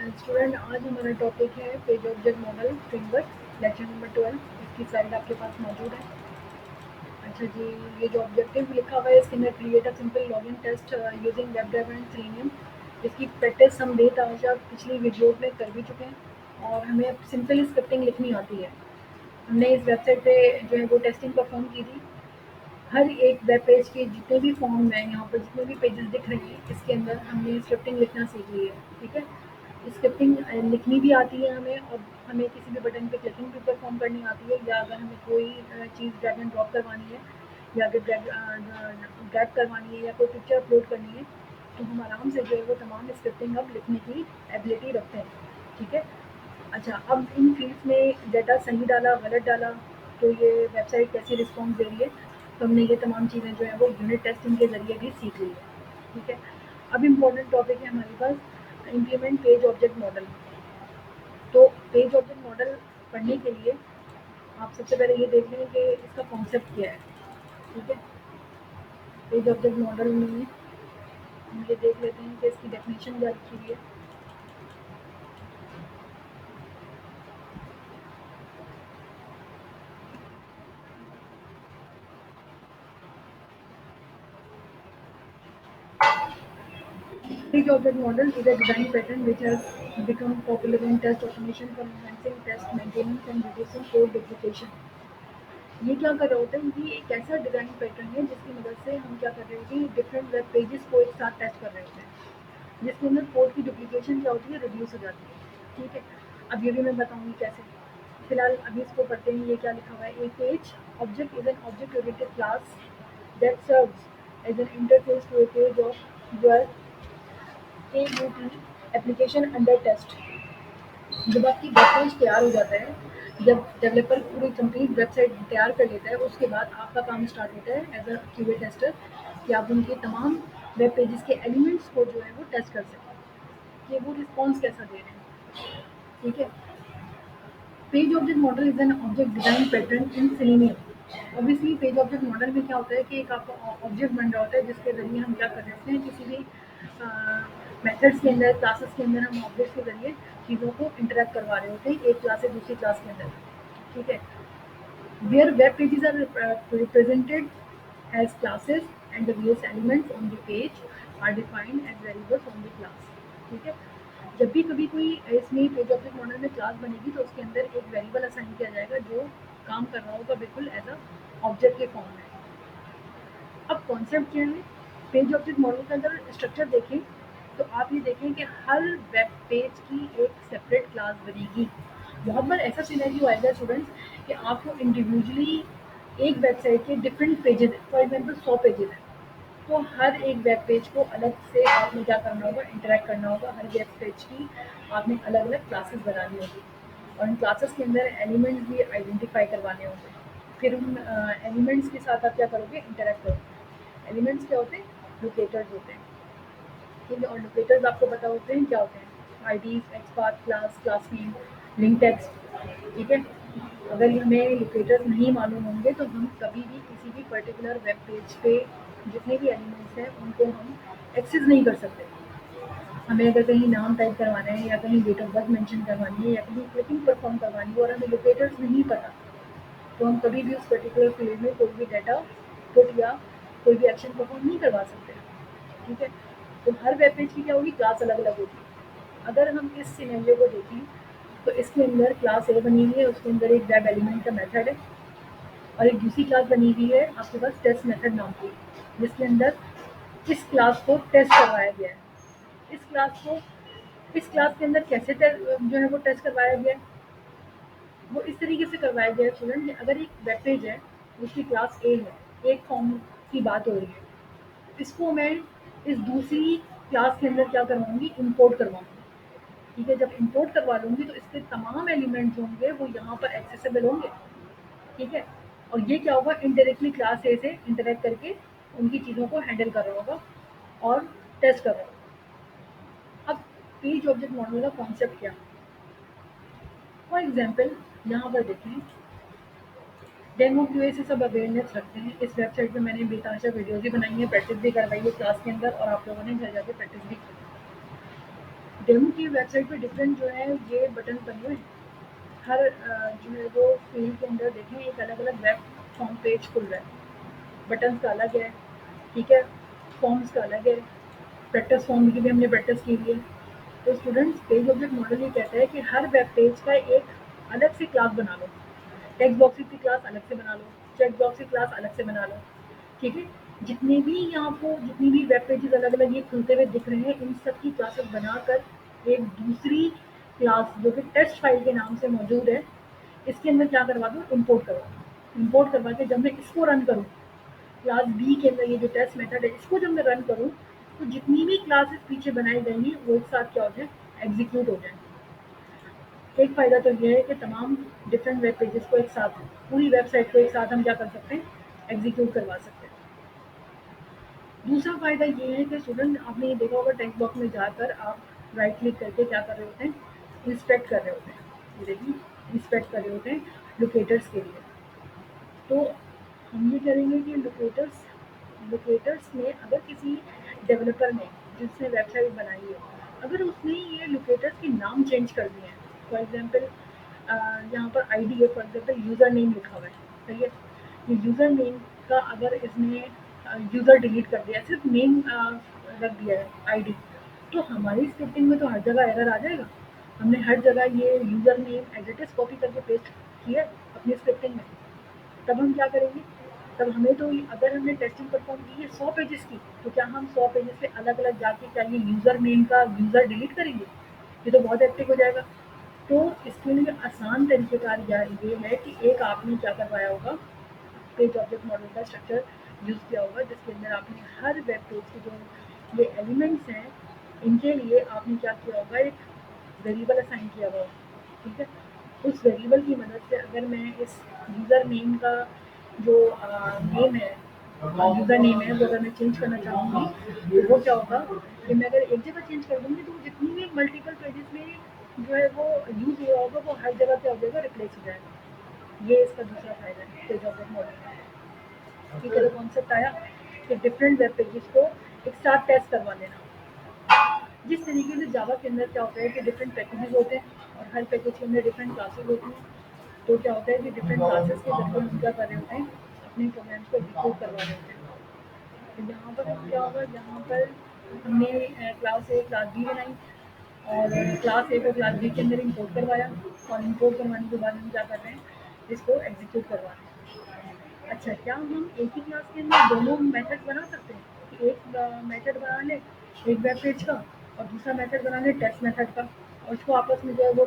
Student आज हमारा topic है page object model framework lecture number 12। इसकी स्लाइड आपके पास मौजूद है। अच्छा जी, ये जो ऑब्जेक्टिव लिखा हुआ है इसके अंदर create a simple login test using web dev and Selenium. इसकी प्रैक्टिस हम डेट आज आप पिछली वीडियो में कर भी चुके हैं और हमें सिंपल स्क्रिप्टिंग लिखनी आती है। हमने इस वेबसाइट पे जो है वो टेस्टिंग परफॉर्म की थी। हर एक वेब पेज के जितने भी फॉर्म हैं, यहाँ पर जितने भी पेजेस दिख रहे हैं, इसके अंदर हमने स्क्रिप्टिंग लिखना सीख ली है। ठीक है, स्क्रिप्टिंग लिखनी भी आती है हमें, और हमें किसी भी बटन पे क्लिकिंग भी परफॉर्म करनी आती है, या अगर हमें कोई चीज़ ड्रैग एंड ड्रॉप करवानी है, या अगर ड्रैग करवानी है, या कोई पिक्चर अपलोड करनी है, तो हम आराम से जो है वो तमाम स्क्रिप्टिंग अब लिखने की एबिलिटी रखते हैं। ठीक है। अच्छा, अब इन फील्ड्स में डाटा सही डाला, गलत डाला, तो ये वेबसाइट कैसे रिस्पॉन्स दे रही है, तो हमने ये तमाम चीज़ें जो है वो यूनिट टेस्टिंग के ज़रिए भी सीख ली है। ठीक है। अब इम्पोर्टेंट टॉपिक है हमारे पास इम्प्लीमेंट पेज ऑब्जेक्ट मॉडल। तो पेज ऑब्जेक्ट मॉडल पढ़ने के लिए आप सबसे पहले ये देख लें कि इसका कॉन्सेप्ट क्या है। ठीक है। पेज ऑब्जेक्ट मॉडल में हम ये देख लेते हैं कि इसकी डेफिनेशन क्या लिखी हुई है। Page object model is a design pattern which has become popular in test automation for enhancing test maintenance and reducing code duplication. ये क्या कर रहे होते हैं, ये एक ऐसा डिज़ाइन पैटर्न है जिसकी मदद से हम क्या कर रहे होते हैं, डिफरेंट वेब पेजेस को एक साथ टेस्ट कर रहे होते हैं, जिसके अंदर कोड की डुप्लीकेशन क्या होती है, रिड्यूस हो जाती है। ठीक है। अब ये भी मैं बताऊंगी कैसे। फिलहाल अभी इसको पढ़ते हैं, ये क्या लिखा हुआ है। A page object is an object oriented class that serves as an interface to a page of your AUT application under test. जब आपकी वेब पेज तैयार हो जाता है, जब डेवलपर पूरी कंप्लीट वेबसाइट तैयार कर लेता है, उसके बाद आपका काम स्टार्ट होता है एज अ क्यूए टेस्टर कि आप उनके तमाम वेब पेजेस के एलिमेंट्स को जो है वो टेस्ट कर सकें कि वो रिस्पॉन्स कैसा दे रहे हैं। ठीक है। Page object model is an object design pattern in selenium. Obviously page object model में क्या होता है कि एक आपका ऑब्जेक्ट बन रहा होता है, जिसके जरिए हम क्या कर रहे होते हैं, किसी भी मेथड्स के अंदर, क्लासेस के अंदर हम ऑब्जेक्ट के जरिए चीज़ों को इंटरेक्ट करवा रहे होते हैं एक क्लास से दूसरी क्लास के अंदर। ठीक है। Where web pages are represented as classes and the various elements on the page are defined as variables on the class. ठीक है। जब भी कभी कोई इसमें पेज ऑब्जेक्ट मॉडल में क्लास बनेगी, तो उसके अंदर एक वेरिएबल असाइन किया जाएगा जो काम कर रहा होगा बिल्कुल एज अ ऑब्जेक्ट के फॉर्म में। अब कॉन्सेप्ट क्या है, पेज ऑब्जेक्ट मॉडल का अगर स्ट्रक्चर देखें, तो आप ये देखें कि हर वेब पेज की एक सेपरेट क्लास बनेगी। बहुत बार ऐसा सिनेरियो आएगा स्टूडेंट्स कि आपको इंडिविजुअली एक वेबसाइट के different pages, for example 100 pages हैं, तो हर एक वेब पेज को अलग से आपने क्या करना होगा, इंटरेक्ट करना होगा। हर वेब पेज की आपने अलग अलग क्लासेस बनानी होगी, और इन क्लासेस के अंदर एलिमेंट्स भी आइडेंटिफाई करवाने होंगे। फिर उन एलिमेंट्स के साथ आप क्या करोगे, इंटरेक्ट करोगे। एलिमेंट्स क्या होते हैं, लोकेटर्स होते हैं। ठीक है। और लोकेटर्स आपको पता होते हैं क्या होते हैं, IDs, XPath, class, class name, link text. ठीक है। अगर हमें लोकेटर्स नहीं मालूम होंगे, तो हम कभी भी किसी भी पर्टिकुलर वेब पेज पे जितने भी एलिमेंट्स हैं उनको हम एक्सेस नहीं कर सकते। हमें अगर कहीं नाम टाइप करवाना है, या कहीं डेट ऑफ बर्थ मेंशन करवानी है, या कहीं क्लिकिंग परफॉर्म करवानी है, और हमें लोकेटर्स नहीं पता, तो हम कभी भी उस पर्टिकुलर फील्ड में कोई भी डाटा पुट या कोई भी एक्शन परफॉर्म नहीं करवा सकते। ठीक है। तो हर वेब पेज की क्या होगी, क्लास अलग अलग होगी। अगर हम इस सिनेरियो को देखें, तो इसके अंदर क्लास ए बनी हुई है, उसके अंदर एक वेब एलिमेंट का मेथड है, और एक दूसरी क्लास बनी हुई है आपके पास टेस्ट मेथड नाम की, जिसके अंदर इस क्लास को टेस्ट करवाया गया है। इस क्लास को इस क्लास के अंदर कैसे जो है वो टेस्ट करवाया गया है, वो इस तरीके से करवाया गया है स्टूडेंट कि अगर एक वेब पेज है जिसकी क्लास ए है, एक फॉर्म की बात हो रही है, इसको मैं इस दूसरी क्लास के अंदर क्या करवाऊंगी, इंपोर्ट करवाऊंगी। ठीक है। जब इंपोर्ट करवा लूंगी, तो इसके तमाम एलिमेंट्स होंगे वो यहाँ पर एक्सेसिबल होंगे। ठीक है। और ये क्या होगा, इनडायरेक्टली क्लास ए से इंटरेक्ट करके उनकी चीज़ों को हैंडल कर रहा होगा और टेस्ट कर रहा होगा। अब पेज ऑब्जेक्ट मॉडल का कॉन्सेप्ट क्या, फॉर एग्जाम्पल यहाँ पर देखें, डेमो क्यूए से सब अवेयरनेस रखते हैं। इस वेबसाइट पे मैंने बेताशा वीडियोज़ भी बनाई है, प्रैक्टिस भी करवाई है क्लास के अंदर, और आप लोगों ने घर जाके प्रैक्टिस भी की। डेमो की वेबसाइट पे डिफरेंट जो है ये बटन बने हुए हैं। हर जो है वो फील्ड के अंदर देखें एक अलग अलग वेब फॉर्म पेज खुल रहा है। बटन्स का अलग है, ठीक है, फॉर्म्स का अलग है। प्रैक्टिस फॉर्म की भी हमने प्रैक्टिस की हुई है। तो स्टूडेंट्स पेज ऑब्जेक्ट मॉडल ये कहता है कि हर वेब पेज का एक अलग से क्लास बना लो। टेक्स्ट बॉक्सेस की क्लास अलग से बना लो, चेक बॉक्स की क्लास अलग से बना लो, ठीक है। जितने भी यहाँ आपको जितनी भी वेब पेजेस अलग अलग ये खुलते हुए दिख रहे हैं इन सब की क्लासेस बनाकर एक दूसरी क्लास जो कि टेस्ट फाइल के नाम से मौजूद है इसके अंदर क्या करवा दूँ, इम्पोर्ट करवा दूँ। इम्पोर्ट करवा के जब मैं इसको रन करूँ क्लास बी के अंदर ये जो टेस्ट मेथड है इसको जब मैं रन करूँ तो जितनी भी क्लासेस पीछे बनाई गई वो एक साथ क्या हो जाए, एग्जीक्यूट हो जाए। एक फ़ायदा तो ये है कि तमाम डिफरेंट वेब पेजेस को एक साथ, पूरी वेबसाइट को एक साथ हम क्या कर सकते हैं, एग्जीक्यूट करवा सकते हैं। दूसरा फ़ायदा ये है कि स्टूडेंट आपने ये देखा होगा टेक्स्ट बॉक्स में जाकर आप राइट क्लिक करके क्या कर रहे होते हैं, इंस्पेक्ट कर रहे होते हैं। ये देखिए, इंस्पेक्ट कर रहे होते हैं लोकेटर्स के लिए। तो हम ये करेंगे कि लोकेटर्स लोकेटर्स में अगर किसी डेवलपर ने जिसने वेबसाइट बनाई है अगर उसने ये लोकेटर्स के नाम चेंज कर दिए हैं, फॉर एग्जांपल यहाँ पर आईडी है, फॉर एग्जांपल यूज़र नेम लिखा हुआ है, सही है। ये यूज़र नेम का अगर इसने यूज़र डिलीट कर दिया, सिर्फ नेम रख दिया है आईडी, तो हमारी स्क्रिप्टिंग में तो हर जगह एरर आ जाएगा। हमने हर जगह ये user name as it is copy करके पेस्ट किया है अपनी स्क्रिप्टिंग में। तब हम क्या करेंगे, तब हमें तो अगर हमने टेस्टिंग परफॉर्म की है 100 पेजेस की, तो क्या हम 100 पेजेस पे अलग अलग जाके क्या ये यूज़र नेम का यूज़र डिलीट करेंगे? ये तो बहुत एक्टिव हो जाएगा। तो इसके लिए आसान तरीक़ेकार ये है कि एक आपने क्या करवाया होगा, पेज ऑब्जेक्ट मॉडल का स्ट्रक्चर यूज़ किया होगा जिसके अंदर आपने हर वेब पेज के जो ये एलिमेंट्स हैं इनके लिए आपने क्या किया होगा, एक वेरिएबल असाइन किया हुआ होगा, ठीक है। उस वेरिएबल की मदद से अगर मैं इस यूज़र नेम का जो नेम है, यूज़र नेम है वो अगर मैं चेंज करना चाहूँगी तो वो क्या होगा कि मैं अगर एक जगह चेंज कर दूँगी तो जितनी भी मल्टीपल पेजेस में जो है वो यूज़ हुआ होगा वो हर जगह क्या हो जाएगा, रिप्लेस हो जाएगा। ये इसका दूसरा फ़ायदा है पेज ऑब्जेक्ट मॉडल का। ठीक है, तो कॉन्सेप्ट आया कि डिफरेंट वेब पेजेस को एक साथ टेस्ट करवा लेना। जिस तरीके से जावा के अंदर क्या होता है कि डिफरेंट पैकेजेस होते हैं और हर पैकेज के अंदर डिफरेंट क्लासेस होती हैं। तो क्या होता है कि डिफरेंट क्लासेस के जरिए हम क्या कर रहे होते हैं, अपने प्रोग्राम्स को एग्जीक्यूट करवा रहे होते हैं। तो यहाँ पर अब क्या होगा, यहाँ पर हमने क्लास ए क्लास बी बनाई और क्लास ए को क्लास बी के अंदर इंपोर्ट करवाया और इंपोर्ट करवाने के बाद हम क्या कर रहे हैं, इसको एग्जीक्यूट करवा रहे हैं। अच्छा, क्या हम एक ही क्लास के अंदर दोनों मेथड बना सकते हैं कि एक मेथड बना लें एक वेब पेज का और दूसरा मेथड बना लें टेस्ट मेथड का और उसको आपस में जो है वो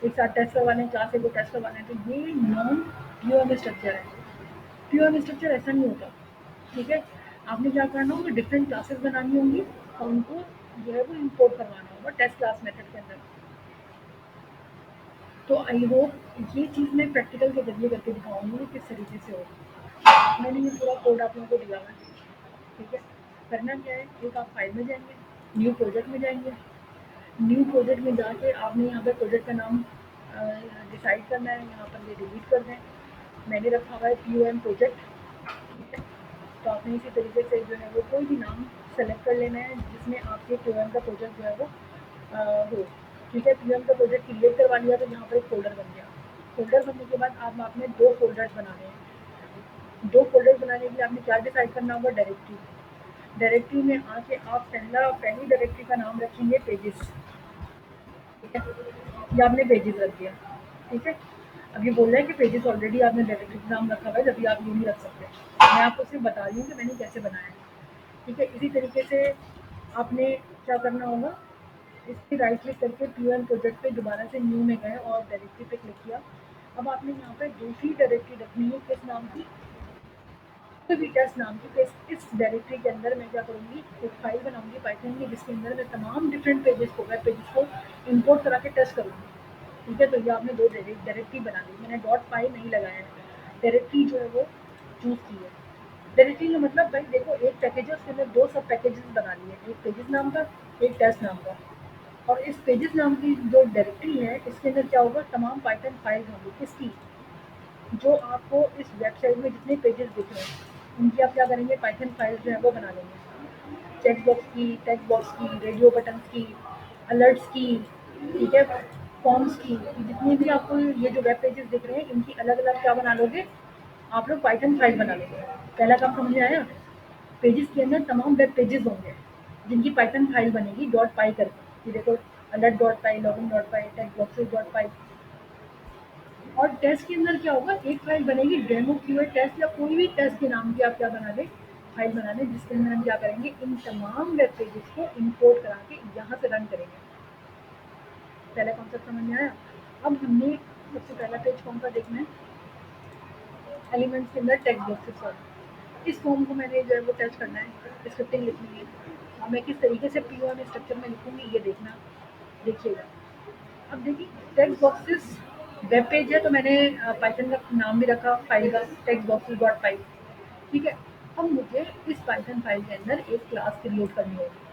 एक साथ टेस्ट करवा लें, क्लास ए को टेस्ट करवा लें। तो ये नॉन प्योर स्ट्रक्चर है। प्योर स्ट्रक्चर ऐसा नहीं होता, ठीक है। आपने क्या करना होगा, डिफरेंट क्लासेस बनानी होंगी और उनको जो है वो इम्पोर्ट करवाना होगा टेस्ट क्लास मेथड के अंदर। तो आई होप ये चीज़ मैं प्रैक्टिकल के जरिए करके दिखाऊंगी कि किस तरीके से होगा। मैंने ये पूरा कोड आप लोगों को दिया हुआ है, ठीक है। करना क्या है, एक आप फाइल में जाएंगे, न्यू प्रोजेक्ट में जाएंगे, न्यू प्रोजेक्ट में जाके आपने यहाँ पर प्रोजेक्ट का नाम डिसाइड करना है, यहाँ पर ये डिलीट कर दें। मैंने रखा हुआ है POM प्रोजेक्ट, ठीक है। तो आपने इसी तरीके से जो है वो कोई भी नाम सेलेक्ट कर लेना है जिसमें आपके POM का प्रोजेक्ट जो है वो हो, ठीक है। POM का प्रोजेक्ट क्रिएट करवा लिया तो यहाँ पर एक फ़ोल्डर बन गया। फ़ोल्डर बनने के बाद आप आपने 2 फ़ोल्डर्स बनाने हैं। 2 फ़ोल्डर्स बनाने के लिए आपने क्या डिसाइड करना होगा, डायरेक्टरी। डायरेक्टरी में आके आप पहली डायरेक्टरी का नाम रखेंगे पेजेस, ठीक है। ये आपने पेजेस रख दिया, ठीक है। अब ये बोल रहा है कि पेजेस ऑलरेडी आपने डायरेक्टरी का नाम रखा हुआ है जब भी आप ये नहीं रख सकते। मैं आपको सिर्फ बता रही हूँ कि मैंने कैसे बनाया है, ठीक है। इसी तरीके से आपने क्या करना होगा, इस पे राइट क्लिक करके POM प्रोजेक्ट पे दोबारा से न्यू में गए और डायरेक्टरी पे क्लिक किया। अब आपने यहाँ पे दूसरी डायरेक्टरी रखनी है किस नाम की, कोई भी टेस्ट नाम की। इस डायरेक्टरी के अंदर मैं क्या करूँगी, एक फाइल बनाऊँगी पाइथन की जिसके अंदर मैं तमाम डिफरेंट पेजेस को, वेब पेजेस को इम्पोर्ट करा के टेस्ट करूँगी, ठीक है। तो ये आपने 2 डायरेक्टरी बना ली। मैंने .5 नहीं लगाया है, डायरेक्टरी जो है वो चूज़ की है। डायरेक्टरी का मतलब भाई देखो, एक पैकेज है उसके अंदर 2 सब पैकेजेस बना लिए, एक पेजेस नाम का, एक टेस्ट नाम का। और इस पेजेस नाम की जो डायरेक्टरी है इसके अंदर क्या होगा, तमाम पाइथन फाइल्स होंगी किसकी, जो आपको इस वेबसाइट में जितने पेजेस दिख रहे हैं उनकी आप क्या करेंगे, पाइथन फाइल्स जो है वो बना लेंगे। चेक बॉक्स की, टेक्स्ट बॉक्स की, रेडियो बटन्स की, अलर्ट्स की, ठीक है, फॉर्म्स की, जितनी भी आपको ये जो वेब पेजेस दिख रहे हैं इनकी अलग अलग क्या बना लोगे, आप लोग पाइथन फाइल बना लोगे। पहला काम समझ में आया। पेजेस के अंदर तमाम वेब पेजेस होंगे जिनकी पाइथन फाइल बनेगी डॉट पाई करके, ये देखो, अलर्ट डॉट पाई, लॉगिन डॉट पाई, टेक्स्ट बॉक्सेस डॉट पाई। और टेस्ट के अंदर क्या होगा, एक फाइल बनेगी डेमो क्यूए टेस्ट, या कोई भी टेस्ट के नाम की आप क्या बना लें, फाइल बना लें, जिसके अंदर हम क्या करेंगे, इन तमाम वेब पेजेस को इंपोर्ट करा के यहाँ से रन करेंगे। पहला कॉन्सेप्ट समझ में आया। अब हमने सबसे पहला पेज कौन सा देखना है, एलिमेंट्स के अंदर टेक्स्ट बॉक्सेस वाला। इस फॉर्म को मैंने जो है वो टेस्ट करना है, स्क्रिप्टिंग लिखनी है, और मैं किस तरीके से पी में स्ट्रक्चर में लिखूंगी ये देखना, देखिएगा। अब देखिए, टेक्स्ट बॉक्सेस वेब पेज है, तो मैंने पाइथन का नाम भी रखा फाइल का, टेक्स्ट बॉक्सेस डॉट पाई। ठीक है। अब मुझे इस पाइथन फाइल के अंदर एक क्लास क्रिएट करनी होगी,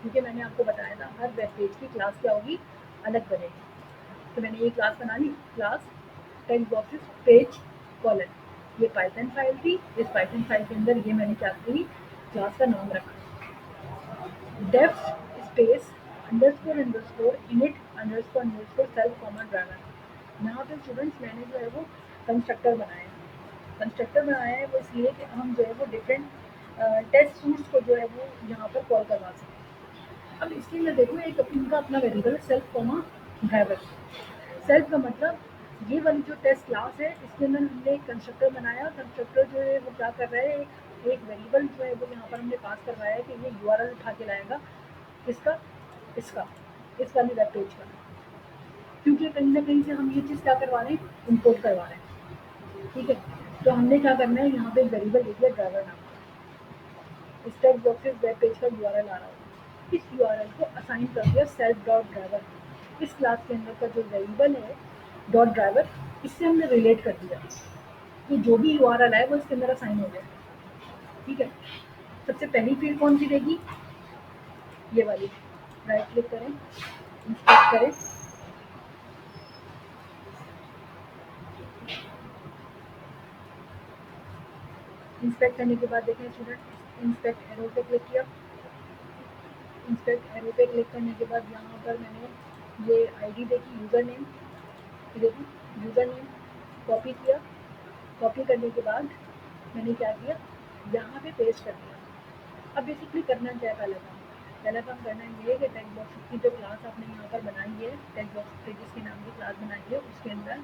क्योंकि मैंने आपको बताया था हर वेब पेज की क्लास क्या होगी, अलग बनेगी। तो मैंने ये क्लास बना ली, class text boxes page colon. ये पाइथन फाइल थी, इस पाइथन फाइल के अंदर ये मैंने क्या की, क्लास का नाम रखा, def space underscore underscore init underscore underscore self comma driver. यहाँ पे स्टूडेंट्स मैंने जो है वो कंस्ट्रक्टर बनाया है। कंस्ट्रक्टर बनाया है वो इसलिए कि हम जो है वो डिफरेंट टेस्ट सूट्स को जो है वो यहाँ पर कॉल करवा सकें। अब इसके अंदर देखो, एक इनका अपना variable self comma driver. Self का मतलब ये वाली जो टेस्ट क्लास है इसके अंदर हमने एक कंस्ट्रक्टर बनाया। कंस्ट्रक्टर जो है वो क्या कर रहा है, एक वेरिएबल जो है वो यहाँ पर हमने पास करवाया है कि ये यूआरएल उठा के लाएगा, इसका, इसका, इस वाली वेब पेज का, क्योंकि कहीं ना कहीं से हम ये चीज़ क्या करवा रहे हैं, इम्पोर्ट करवा रहे हैं। ठीक है। तो हमने क्या करना है, यहाँ पे एक वेरिएबल लिख दिया ड्राइवर नाम का, इस टेक्स्ट बॉक्सेस वेब पेज का यूआरएल आ रहा होगा, इस यूआरएल को असाइन कर दिया सेल्फ डॉट ड्राइवर। इस क्लास के अंदर का जो वेरिएबल है डॉट ड्राइवर, इससे हमने रिलेट कर दिया कि जो भी यूआरएल है वो इसके अंदर असाइन हो गया। ठीक है। सबसे पहली फील्ड कौन सी रहेगी, ये वाली। राइट क्लिक करें, इंस्पेक्ट करें, इंस्पेक्ट करने के बाद देखें स्टूडेंट, इंस्पेक्ट एरो पे क्लिक किया। इंस्पेक्ट एरो पे क्लिक करने के बाद यहाँ पर मैंने ये आईडी देखी, यूज़र नेम, देखी, यूज़र नेम कॉपी किया। कॉपी करने के बाद मैंने क्या किया, यहाँ पे पेस्ट कर दिया। अब बेसिकली करना क्या है, पहला काम करना ये है कि टेक्स्ट बॉक्स की जो क्लास आपने यहाँ पर बनाई है, टेक्स्ट बॉक्स पेजेस के नाम की क्लास बनाई है, उसके अंदर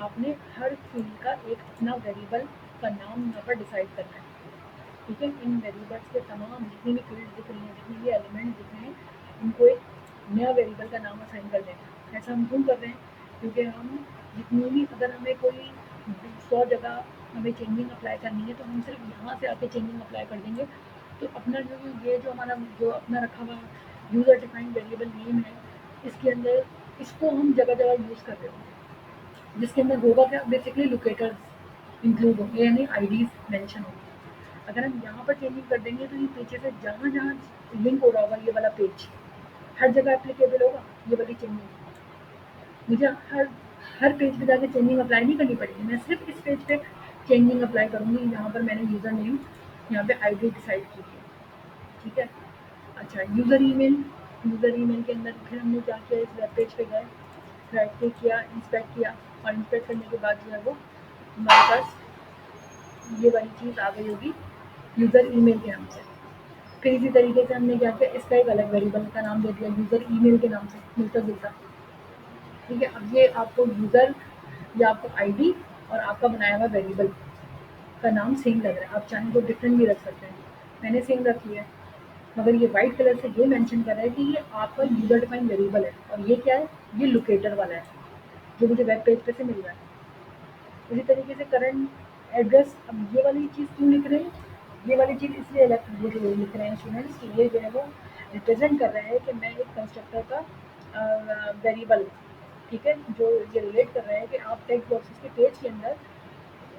आपने हर फील्ड का एक अपना वेरिएबल का नाम यहाँ पर डिसाइड करना है। ठीक है। इन वेरिएबल्स के तमाम जितनी भी फील्ड दिख रही हैं, जितने भी एलिमेंट दिख रहे हैं, इनको एक नया वेरिएबल का नाम असाइन कर देना। ऐसा हम क्यों कर रहे हैं, क्योंकि हम जितनी भी, अगर हमें कोई 100 जगह हमें चेंजिंग अप्लाई करनी है, तो हम सिर्फ यहाँ से आके चेंजिंग अप्लाई कर देंगे। तो अपना जो ये जो हमारा जो अपना रखा हुआ यूज़र डिफाइंड वेरिएबल नेम है, इसके अंदर इसको हम जगह जगह यूज़ कर रहे होंगे, जिसके अंदर होगा क्या, बेसिकली लोकेटर्स इंक्लूड होंगे, यानी आईडीज मेंशन होंगे। अगर हम यहाँ पर चेंजिंग कर देंगे तो ये पीछे से जहाँ जहाँ लिंक हो रहा होगा, ये वाला पेज हर जगह एप्लीकेबल होगा, ये वाली चेंजिंग। मुझे हर हर पेज पे जाकर चेंजिंग अप्लाई नहीं करनी पड़ेगी, मैं सिर्फ इस पेज पे चेंजिंग अप्लाई करूँगी जहाँ पर मैंने यूज़र नेम, यहाँ पे आईडी डिसाइड की है। ठीक है। अच्छा, यूज़र ईमेल के अंदर फिर हमने क्या किया, इस वेब पेज पे गए, राइट क्लिक किया, इंस्पेक्ट किया, और इंस्पेक्ट करने के बाद जो है वो हमारे पास ये वाली चीज़ आ गई होगी यूज़र ईमेल के नाम से। फिर इसी तरीके से हमने क्या किया, इसका एक अलग वेरिएबल का नाम दे दिया यूज़र ईमेल के नाम से मिलता जुलता। ठीक है। अब ये आपको यूज़र या आपको आईडी और आपका बनाया हुआ वेरिएबल का नाम सेम लग रहा है, आप चाहें तो डिफरेंट भी रख सकते हैं। मैंने सेम रख लिया है, मगर ये वाइट कलर से ये मेंशन कर रहा है कि ये आपका यूज़र डिफाइंड वेरिएबल है, और ये क्या है, ये लोकेटर वाला है जो मुझे वेब पेज पे से मिल रहा है। इसी तरीके से करंट एड्रेस, अब ये वाली चीज़ क्यों लिख रहे हैं, ये वाली चीज़ इसलिए लिख रहे हैं स्टूडेंट्स कि ये जो है वो रिप्रेजेंट कर रहा है कि मैं एक कंस्ट्रक्टर का वेरिएबल, ठीक है, जो ये रिलेट कर रहा है कि आप टेक्स्ट बॉक्सेस के पेज के अंदर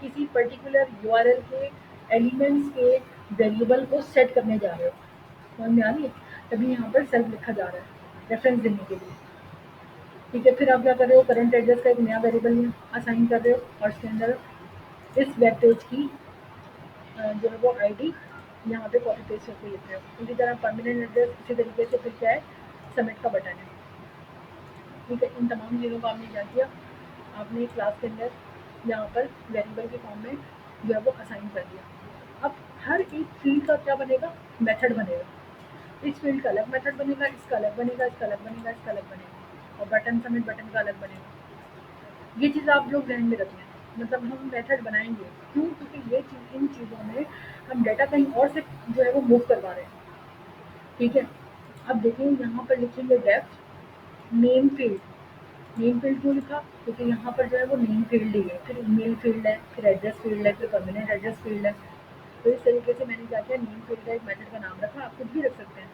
किसी पर्टिकुलर यूआरएल के एलिमेंट्स के वेरिएबल को सेट करने जा रहे हो। समझ में आ रही है, तभी यहाँ पर सेल्फ लिखा जा रहा है रेफरेंस देने के लिए। ठीक है। फिर आप क्या कर रहे हो, करंट एड्रेस का एक नया वेरिएबल असाइन कर रहे हो, और इसके अंदर इस वेब पेज की जो है वो आईडी यहाँ पे कॉपी पेस्ट करके लिख रहे हो। इसी तरह परमानेंट एड्रेस, इसी तरीके से फिर क्या है, सबमिट का बटन है। ठीक है, इन तमाम चीज़ों को आपने क्या किया, आपने क्लास के अंदर यहाँ पर वेरिएबल के फॉर्म में जो है वो असाइन कर दिया। अब हर एक फील्ड का क्या बनेगा, मेथड बनेगा। इस फील्ड का अलग मेथड बनेगा, इसका अलग बनेगा, इसका अलग बनेगा, इसका अलग बनेगा, और बटन सबमिट बटन का अलग बनेगा। ये चीज़ आप लोग ध्यान में रखें, मतलब हम मेथड बनाएंगे क्यों, क्योंकि ये चीज़, इन चीज़ों में हम डाटा कहीं और से जो है वो मूव करवा रहे हैं। ठीक है, अब देखिए यहाँ पर लिखेंगे depth name field. Name field क्यों लिखा, क्योंकि यहाँ पर जो है वो नेम फील्ड ही है, फिर ईमेल फील्ड है, फिर एड्रेस फील्ड है, फिर परमानेंट एड्रेस फील्ड है। तो इस तरीके से मैंने क्या किया, नेम फील्ड का एक मेथड का नाम रखा, आप खुद भी रख सकते हैं।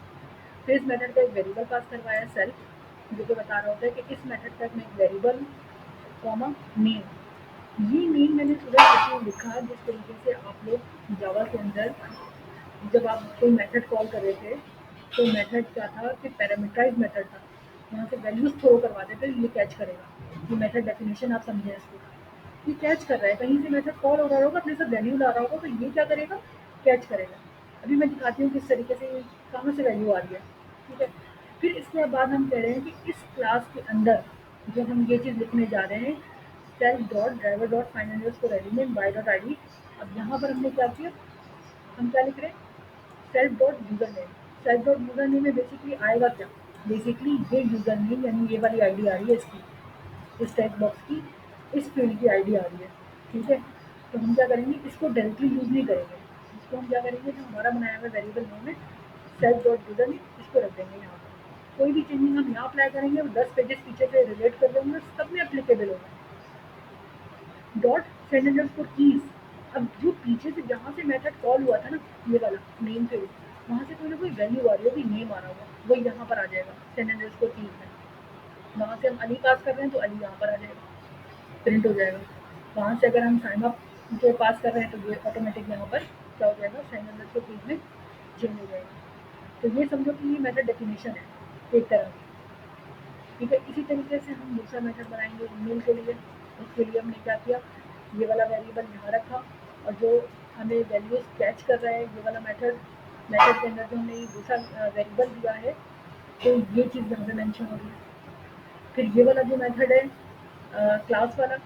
फिर इस मेथड का एक वेरिएबल पास करवाया सेल्फ, जो कि बता रहा होता है कि इस मेथड तक मैं एक वेरिएबल कॉमा नेम। ये नेम मैंने सुबह इसलिए लिखा जिस तरीके से आप लोग जावा के अंदर जब आप कोई मेथड कॉल कर रहे थे, तो मेथड क्या था कि पैरामीटराइज मेथड था, वहाँ से वैल्यूज थ्रो करवाते थे, ये कैच करेगा। ये मेथड डेफिनेशन आप समझें इसको, ये कैच कर रहा है, कहीं से मेथड कॉल हो रहा होगा, अपने साथ वैल्यू ला रहा होगा, तो ये क्या करेगा, कैच करेगा। अभी मैं दिखाती हूँ किस तरीके से ये कहाँ से वैल्यू आ रही है। ठीक है, फिर इसके बाद हम कह रहे हैं कि इस क्लास के अंदर जो हम ये चीज़ लिखने जा रहे हैं, self dot driver dot final को element by dot I D. अब यहाँ पर हमने क्या किया, हम क्या लिख रहे हैं, self dot user name. Self dot user name में बेसिकली आएगा क्या, बेसिकली ये यूजर नेम यानी ये वाली आईडी आ रही है इसकी, इस टेक्स्ट बॉक्स की, इस फील्ड की आईडी आ रही है। ठीक है, तो हम क्या करेंगे, इसको डायरेक्टली यूज नहीं करेंगे, इसको हम क्या करेंगे, जो हमारा बनाया हुआ वेरिएबल नेम है सेल्फ डॉट यूजर नेम, इसको रख देंगे यहाँ पर। कोई भी चेंजिंग हम यहाँ अप्लाई करेंगे, वो 10 पेजेस पीछे से रिलेट कर देंगे, सब में अप्लीकेबल होगा। Dot send underscore keys. अब जो पीछे से जहाँ से मेथड कॉल हुआ था ना, ये वाला नेम फील्ड, वहाँ से कोई ना कोई वैल्यू आ रही होगी, नेम आ रहा होगा, वो यहाँ पर आ जाएगा सेंड अंडरस्कोर कीज में। वहाँ से हम अली पास कर रहे हैं तो अली यहाँ पर आ जाएगा, प्रिंट हो जाएगा। वहाँ से अगर हम साइन अप जो पास कर रहे हैं तो ये ऑटोमेटिक यहाँ पर क्या हो जाएगा, सेंड अंडरस्कोर कीज में चेंज हो जाएगा। तो ये समझो कि ये मेथड डेफिनेशन है एक तरह की। ठीक है, इसी तरीके से हम दूसरा मेथड बनाएंगे ईमेल के लिए। उसके लिए हमने क्या किया, ये वाला वेरिएबल यहाँ रखा, और जो हमें वैल्यूज कैच कर रहा है ये वाला मेथड, मेथड के अंदर जो हमने दूसरा वेरिएबल दिया है, तो ये चीज़ यहाँ पे मेंशन हो रही है। फिर ये वाला जो मेथड है क्लास वाला,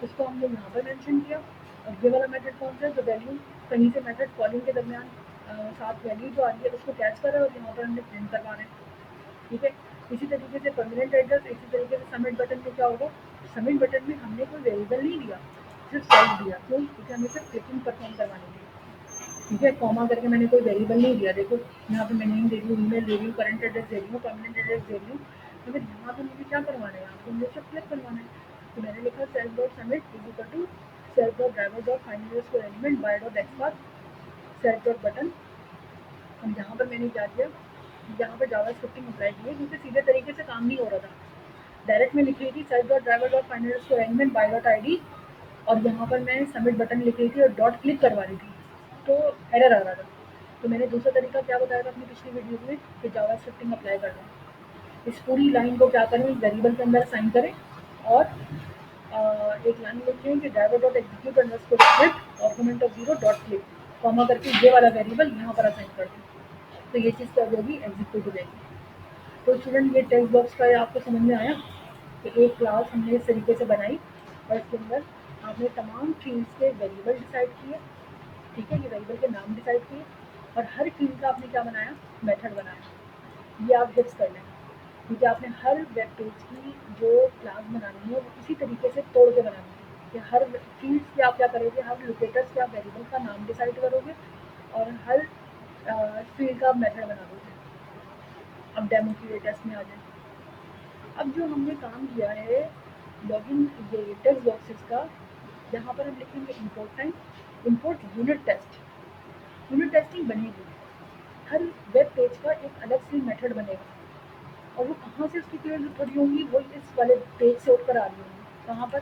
उसको हमने यहाँ पर मेंशन किया। और ये वाला मेथड कौन सा है, जो वैल्यू कहीं से मेथड कॉलिंग के दरमियान साथ वैल्यू जो आ रही है उसको कैच कर रहा है, और यहाँ पर हमने प्रिंट करवा रहे हैं। ठीक है, इसी तरीके से परमानेंट एड्रेस, इसी तरीके से सबमिट बटन में क्या होगा, सबमिट बटन में हमने कोई वेरिएबल नहीं दिया, सिर्फ सेल्फ दिया। क्यों, क्योंकि हमें सिर्फ क्लिकिंग परफॉर्म करवानी थी। ठीक है, कॉमा करके मैंने कोई वेरिएबल नहीं दिया, देखो यहाँ पे मैं नेम दे रही हूँ, ईमेल दे रही हूँ, करंट एड्रेस दे रही हूँ, परमानेंट एड्रेस दे रही हूँ, मगर यहाँ पे मुझे क्या करवाना है, यहाँ पे मुझे सब क्लिक करवाना है। तो मैंने लिखा self dot submit is equal to self dot driver dot final को element by dot X path self dot button. अब यहाँ पर मैंने क्या किया, यहाँ पर जावा स्क्रिप्टिंग अप्लाई की है, क्योंकि सीधे तरीके से काम नहीं हो रहा था। डायरेक्ट में लिख रही थी self dot driver dot final को element by dot I D, और यहाँ पर मैं सबमिट बटन लिख रही थी और डॉट क्लिक करवा रही थी, तो एरर आ रहा था। तो मैंने दूसरा तरीका क्या बताया था अपनी पिछली वीडियो में, कि जावा स्क्रिप्टिंग अप्लाई करना। इस पूरी लाइन को क्या करें, वेरिएबल के अंदर साइन करें, और एक लाइन लिखें कि driver dot execute underscore script argument of zero dot click, comma करके ये वाला वेरिएबल यहाँ पर असाइन कर दें। तो ये चीज़ क्या होगी, एग्जीक्यूट हो जाएगी। तो स्टूडेंट, ये टेक्स्ट बॉक्स का आपको समझ में आया कि एक क्लास हमने इस तरीके से बनाई, और इसके अंदर आपने तमाम फील्ड्स के वेरिएबल डिसाइड किए। ठीक है, ये वेरिएबल के नाम डिसाइड किए, और हर फील्ड का आपने क्या बनाया, मेथड बनाया। ये आप हिट्स कर लें, क्योंकि आपने हर वेब पेज की जो क्लास बनानी है वो इसी तरीके से तोड़ के बनानी है, कि हर फील्ड्स के आप क्या करोगे, हर लोकेटर्स के आप वेरिएबल का नाम डिसाइड करोगे, और हर फील्ड का आप मेथड बना दोगे। अब डेमो की टेस्ट में आ जाए। अब जो हमने काम किया है लॉगिन ये टेक्स्ट बॉक्सेस का, यहाँ पर हम लिखेंगे import time, import unit test. Unit testing बनेगी, हर वेब पेज का एक अलग से मेथड बनेगा, और वो कहाँ से उसकी क्लियर थोड़ी होंगी, वो इस वाले पेज से उठकर आ रही होंगी, कहाँ पर,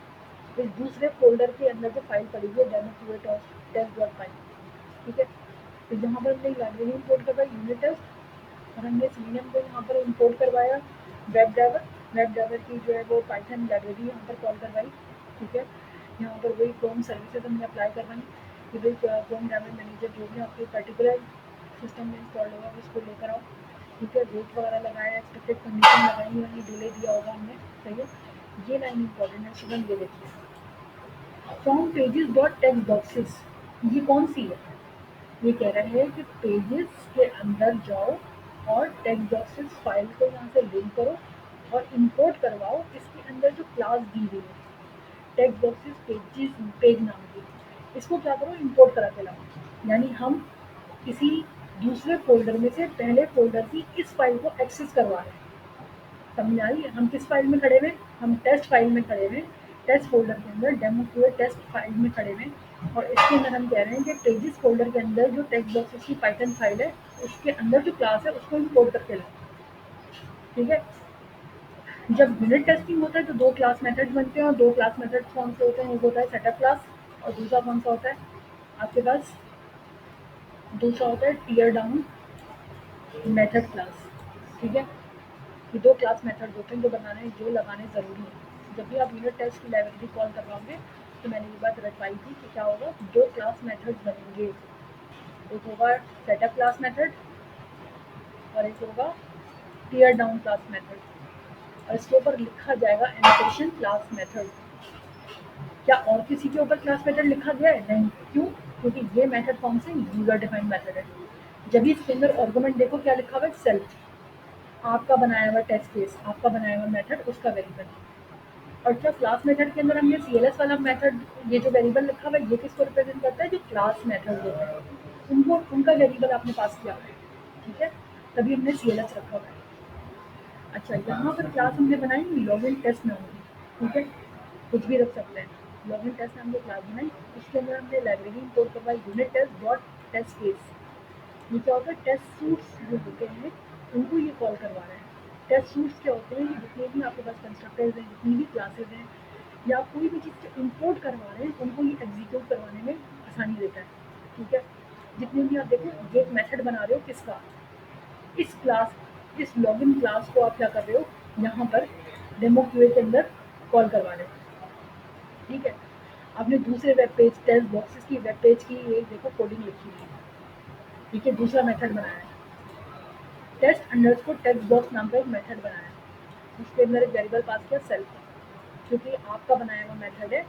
इस दूसरे फोल्डर के अंदर जो फाइल पड़ी है डेमो टेस्ट डॉट फाइल। ठीक है, तो यहाँ पर हमने लाइब्रेरी इंपोर्ट करवाई यूनिट टेस्ट, और हमने सीनियम को यहाँ पर इंपोर्ट करवाया वेब ड्राइवर। वेब ड्राइवर की जो है वो पाइथन लाइब्रेरी यहाँ पर कॉल करवाई। ठीक है, यहाँ पर वही क्रोम सर्विसेज हमने अप्लाई करवाई, कि भाई क्रोम ड्राइवर मैनेजर जो भी आपके पर्टिकुलर सिस्टम में इंस्टॉल होगा उसको लेकर आओ। ठीक है, वेट वगैरह लगाया, एक्सपेक्टेड कंडीशन लगाई यानी डिले दिया होगा हमने, सही है। ये लाइन इंपॉर्टेंट है स्टूडेंट, ये देखिए, from pages dot text boxes, ये कौन सी है? ये कह रहा है कि पेजेस के अंदर जाओ और टेक्स्ट बॉक्सेस फाइल को यहाँ से लिंक करो और इंपोर्ट करवाओ इसके अंदर जो क्लास दी हुई है टेक्स्ट बॉक्सेस पेजेस पेज नाम की, इसको क्या करो, इंपोर्ट करा के लाओ। यानी हम किसी दूसरे फोल्डर में से पहले फोल्डर की इस फाइल को एक्सेस करवा रहे हैं। समझ आ रही है? हम किस फाइल में खड़े हुए? हम टेस्ट फाइल में खड़े हुए, टेस्ट फोल्डर के अंदर डेमो पूरे टेस्ट फाइल में खड़े हुए, और इसके अंदर हम कह रहे हैं कि पेजेस फोल्डर के अंदर जो टेक्स्ट बॉक्सेस की पाइथन फाइल है उसके अंदर जो क्लास है उसको इंपोर्ट करके लाओ। ठीक है, जब यूनिट टेस्टिंग होता है तो दो क्लास मेथड्स बनते हैं, और दो क्लास मेथड्स कौन से होते हैं? एक होता है सेटअप क्लास और दूसरा कौन सा होता है आपके पास? दूसरा होता है टीयर डाउन मेथड क्लास। ठीक है, ये दो क्लास मेथड होते हैं जो लगाने ज़रूरी हैं। जब भी आप यूनिट टेस्ट की लाइब्रेरी कॉल करवाओगे तो मैंने ये बात रटवाई थी कि क्या होगा, दो क्लास मेथड्स बनेंगे, एक होगा सेटअप क्लास मेथड और एक होगा टीयर डाउन क्लास मेथड, और इसके ऊपर लिखा जाएगा एनोटेशन क्लास मेथड। क्या और किसी के ऊपर क्लास मेथड लिखा गया है? नहीं। क्यों? क्योंकि ये मेथड कौन से यूजर डिफाइंड मेथड है। जब इसके अंदर आर्गुमेंट देखो क्या लिखा हुआ है, सेल्फ, आपका बनाया हुआ टेस्ट केस, आपका बनाया हुआ मेथड, उसका वेरिएबल। और क्या क्लास मेथड के अंदर हमने सीएलएस वाला मेथड, ये जो वेरिएबल लिखा हुआ है ये किसको रिप्रेजेंट करता है? जो क्लास मेथड होते हैं उनको, उनका वेरिएबल आपने पास किया हुआ है। ठीक है, तभी हमने सीएलएस रखा हुआ है। अच्छा, यहाँ पर क्लास हमने बनाई लॉगिन टेस्ट नाम की। ठीक है, कुछ भी रख सकते हैं। लॉगिन टेस्ट नाम की क्लास बनाई, उसके अंदर हमने लाइब्रेरी इंपोर्ट करवाई unit test dot test case. ये क्या होता है? टेस्ट सूट्स जो होते हैं उनको ये कॉल करवा रहे हैं। टेस्ट सूट्स क्या होते हैं? ये जितने भी आपके पास कंस्ट्रक्टर्स हैं, जितनी भी क्लासेस हैं, या आप कोई भी चीज़ को इंपोर्ट करवा रहे हैं उनको ये एग्जीक्यूट करवाने में आसानी देता है। ठीक है, जितने भी आप देखो, ये एक मेथड बना रहे हो किसका? इस क्लास, इस लॉगिन क्लास को आप क्या कर रहे हो यहाँ पर डेमो क्यूए के अंदर कॉल करवा रहे हो। ठीक है, आपने दूसरे वेब पेज टेस्ट बॉक्सेस की वेब पेज की ये देखो कोडिंग लिखी हुई है। ठीक है, दूसरा मेथड बनाया है, टेस्ट अंडरस्कोर टेक्स्ट बॉक्स नाम का एक मेथड बनाया है, उसके अंदर एक वेरिएबल पास किया सेल्फ, क्योंकि आपका बनाया हुआ मेथड है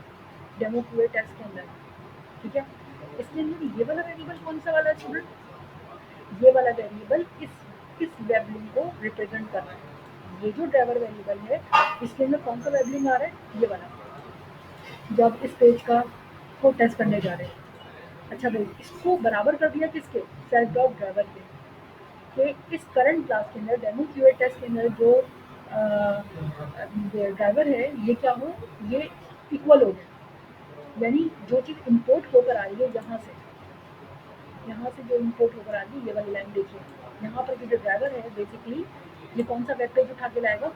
डेमो क्यूए टेस्ट के अंदर। ठीक है, इसके अंदर ये वाला वेरिएबल कौन सा वाला है स्टूडेंट? ये वाला वेरिएबल इस वेब लिंक को रिप्रेजेंट कर रहा है। ये जो ड्राइवर वेरिएबल है इसके अंदर कौन सा वेब लिंक आ रहा है? ये वाला, जब इस पेज का को टेस्ट करने जा रहे हैं। अच्छा भाई, इसको बराबर कर दिया किसके? सेल्फ डॉट ड्राइवर के, कि इस करंट क्लास के अंदर डेमो क्यूए टेस्ट के अंदर जो ड्राइवर है ये क्या हो, ये इक्वल हो जाए। यानी जो चीज़ इंपोर्ट होकर आ रही है यहाँ से जो इंपोर्ट होकर आ रही है, ये वाली लाइन देखिए, यहाँ पर जो ड्राइवर है बेसिकली ये कौन सा वेब पेज उठा के लाएगा?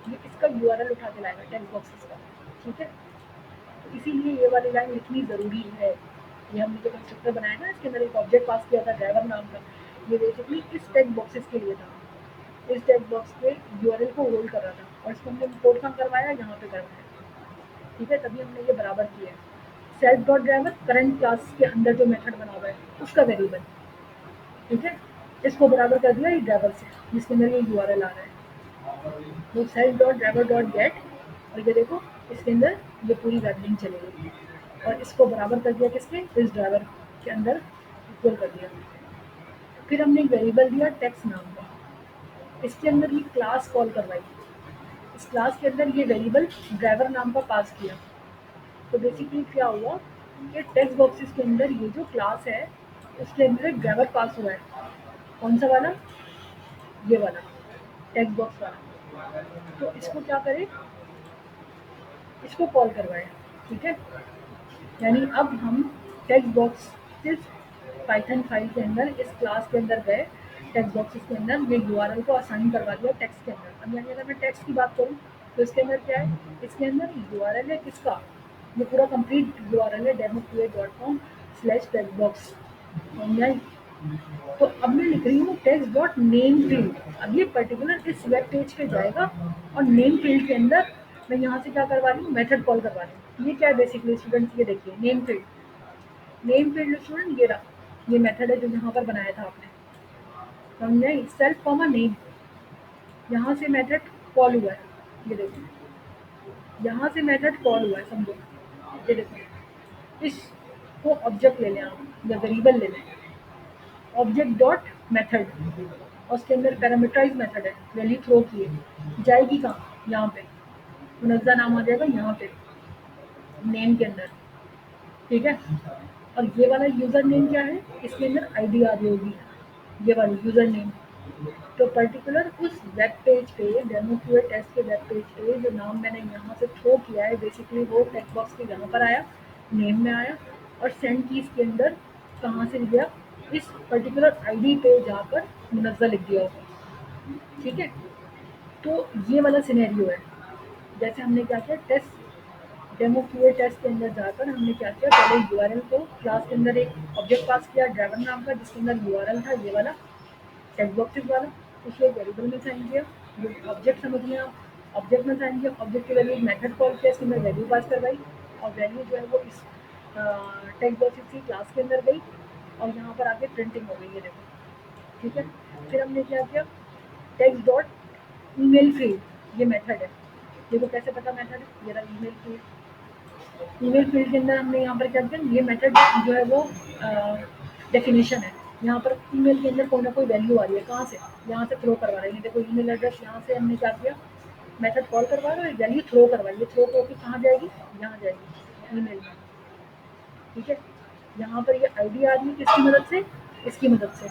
ये इसका यूआरएल उठा के लाएगा टेक्स्ट बॉक्सेस का। ठीक है, तो इसीलिए ये वाली लाइन लिखनी ज़रूरी है। ये हमने जो कंस्ट्रक्टर बनाया ना, इसके अंदर एक ऑब्जेक्ट पास किया था ड्राइवर नाम का, ये बेसिकली इस टेक्स्ट बॉक्सेस के लिए था, इस टेक्स्ट बॉक्स के यूआरएल को होल्ड कर रहा था, और इसको हमने इंपोर्ट कहाँ करवाया? यहाँ पे करवाया। ठीक है, तभी हमने ये बराबर किया है। Self dot driver current class के अंदर जो मेथड बना हुआ है उसका वेरिएबल। ठीक है, इसको बराबर कर दिया ये ड्राइवर से जिसके अंदर ये यूआरएल आ रहा है, तो self dot driver dot gate, और ये देखो इसके अंदर ये पूरी वेब लिंक चलेगी, और इसको बराबर कर दिया किसके? इस ड्राइवर के अंदर इक्वल कर दिया। फिर हमने एक वेरिएबल दिया टेक्स्ट नाम का, इसके अंदर ये क्लास कॉल करवाई, इस क्लास के अंदर ये वेरिएबल ड्राइवर नाम का पास किया। तो बेसिकली क्या हुआ कि टेक्स्ट बॉक्सेस के अंदर ये जो क्लास है उसके अंदर एक ड्राइवर पास हुआ है। कौन सा वाला? ये वाला टेक्स्ट बॉक्स वाला। तो इसको क्या करें? इसको कॉल करवाएं। ठीक है, यानी अब हम टेक्स्ट बॉक्सेस पाइथन फाइल के अंदर इस क्लास के अंदर गए, टेक्स्ट बॉक्सेस के अंदर ये यूआरएल को असाइन करवा दिया टेक्स्ट के अंदर। अब यानी अगर मैं टेक्स्ट की बात करूँ तो इसके अंदर क्या है? इसके अंदर यूआरएल है किसका? ये पूरा कंप्लीट यूआरएल है demoqa.com/textbox। तो अब मैं लिख रही हूँ टेक्स्ट डॉट नेम फील्ड। अब ये पर्टिकुलर इस वेब पेज पे जाएगा, और नेम फील्ड के अंदर मैं यहाँ से क्या करवा रही हूँ? मेथड कॉल करवा रही हूँ। ये क्या है बेसिकली स्टूडेंट्स? ये देखिए name field, name field student ये रहा, ये मेथड है जो यहाँ पर बनाया था आपने। समझ आई, सेल्फ कॉमा नेम, यहाँ से मेथड कॉल हुआ है, ये देखो, यहाँ से मेथड कॉल हुआ है, समझो, ये देखो, इसको ऑब्जेक्ट ले लें आप या वेरिएबल ले लें, ऑब्जेक्ट डॉट मेथड, और उसके अंदर पैरामीटराइज मेथड है, वैल्यू थ्रो की है, जाएगी कहाँ, यहाँ पे मुनज़्ज़ा नाम आ जाएगा यहाँ पे नेम के अंदर, ठीक है। और ये वाला यूज़र नेम क्या है, इसके अंदर आईडी आ रही होगी, ये वाली यूज़र नेम। तो पर्टिकुलर उस वेब पेज पे, डेमो क्यूए टेस्ट के वेब पेज पे जो नाम मैंने यहाँ से थ्रो किया है, बेसिकली वो टेक्स्ट बॉक्स के यहाँ पर आया, नेम में आया, और सेंड कीज़ के अंदर कहाँ से गया, इस पर्टिकुलर आईडी पे जाकर मुनज़्ज़ा लिख दिया होगा, ठीक है। तो ये वाला सिनेरियो है। जैसे हमने क्या किया, टेस्ट डेमो क्यूए टेस्ट के अंदर जाकर हमने क्या किया, पहले यूआरएल को क्लास के अंदर एक ऑब्जेक्ट पास किया ड्राइवर नाम का, जिसके अंदर यूआरएल था ये वाला टेक्स्ट बॉक्सेस वाला, उसको एक वेरिएबल में साइन किया, जो ऑब्जेक्ट समझ लिया आप, ऑब्जेक्ट में साइन किया, ऑब्जेक्ट के वैल्यू एक मेथड कॉल किया, इसके अंदर वैल्यू पास करवाई, और वैल्यू जो है वो इस टेक्स्ट बॉक्सेस की क्लास के अंदर गई, और यहाँ पर आके प्रिंटिंग हो गई, ये देखो, ठीक है। फिर हमने क्या किया, टेक्स्ट डॉट ईमेल फील्ड, ये मेथड है, देखो कैसे पता मेथड है, ये रहा ईमेल फील्ड, ईमेल फील्ड के अंदर हमने यहाँ पर क्या किया, ये मेथड जो है वो डेफिनेशन है, यहाँ पर ईमेल के अंदर कोई ना कोई वैल्यू आ रही है, कहाँ से, यहाँ से थ्रो करवा रहे हैं, देखो ईमेल एड्रेस, यहाँ से हमने क्या किया, मेथड कॉल करवा रहे हैं, वैल्यू थ्रो करवाई, ये थ्रो करके कहाँ जाएगी, यहाँ जाएगी ईमेल में, ठीक है। यहाँ पर ये आईडी आ रही है किसकी मदद से, इसकी मदद से,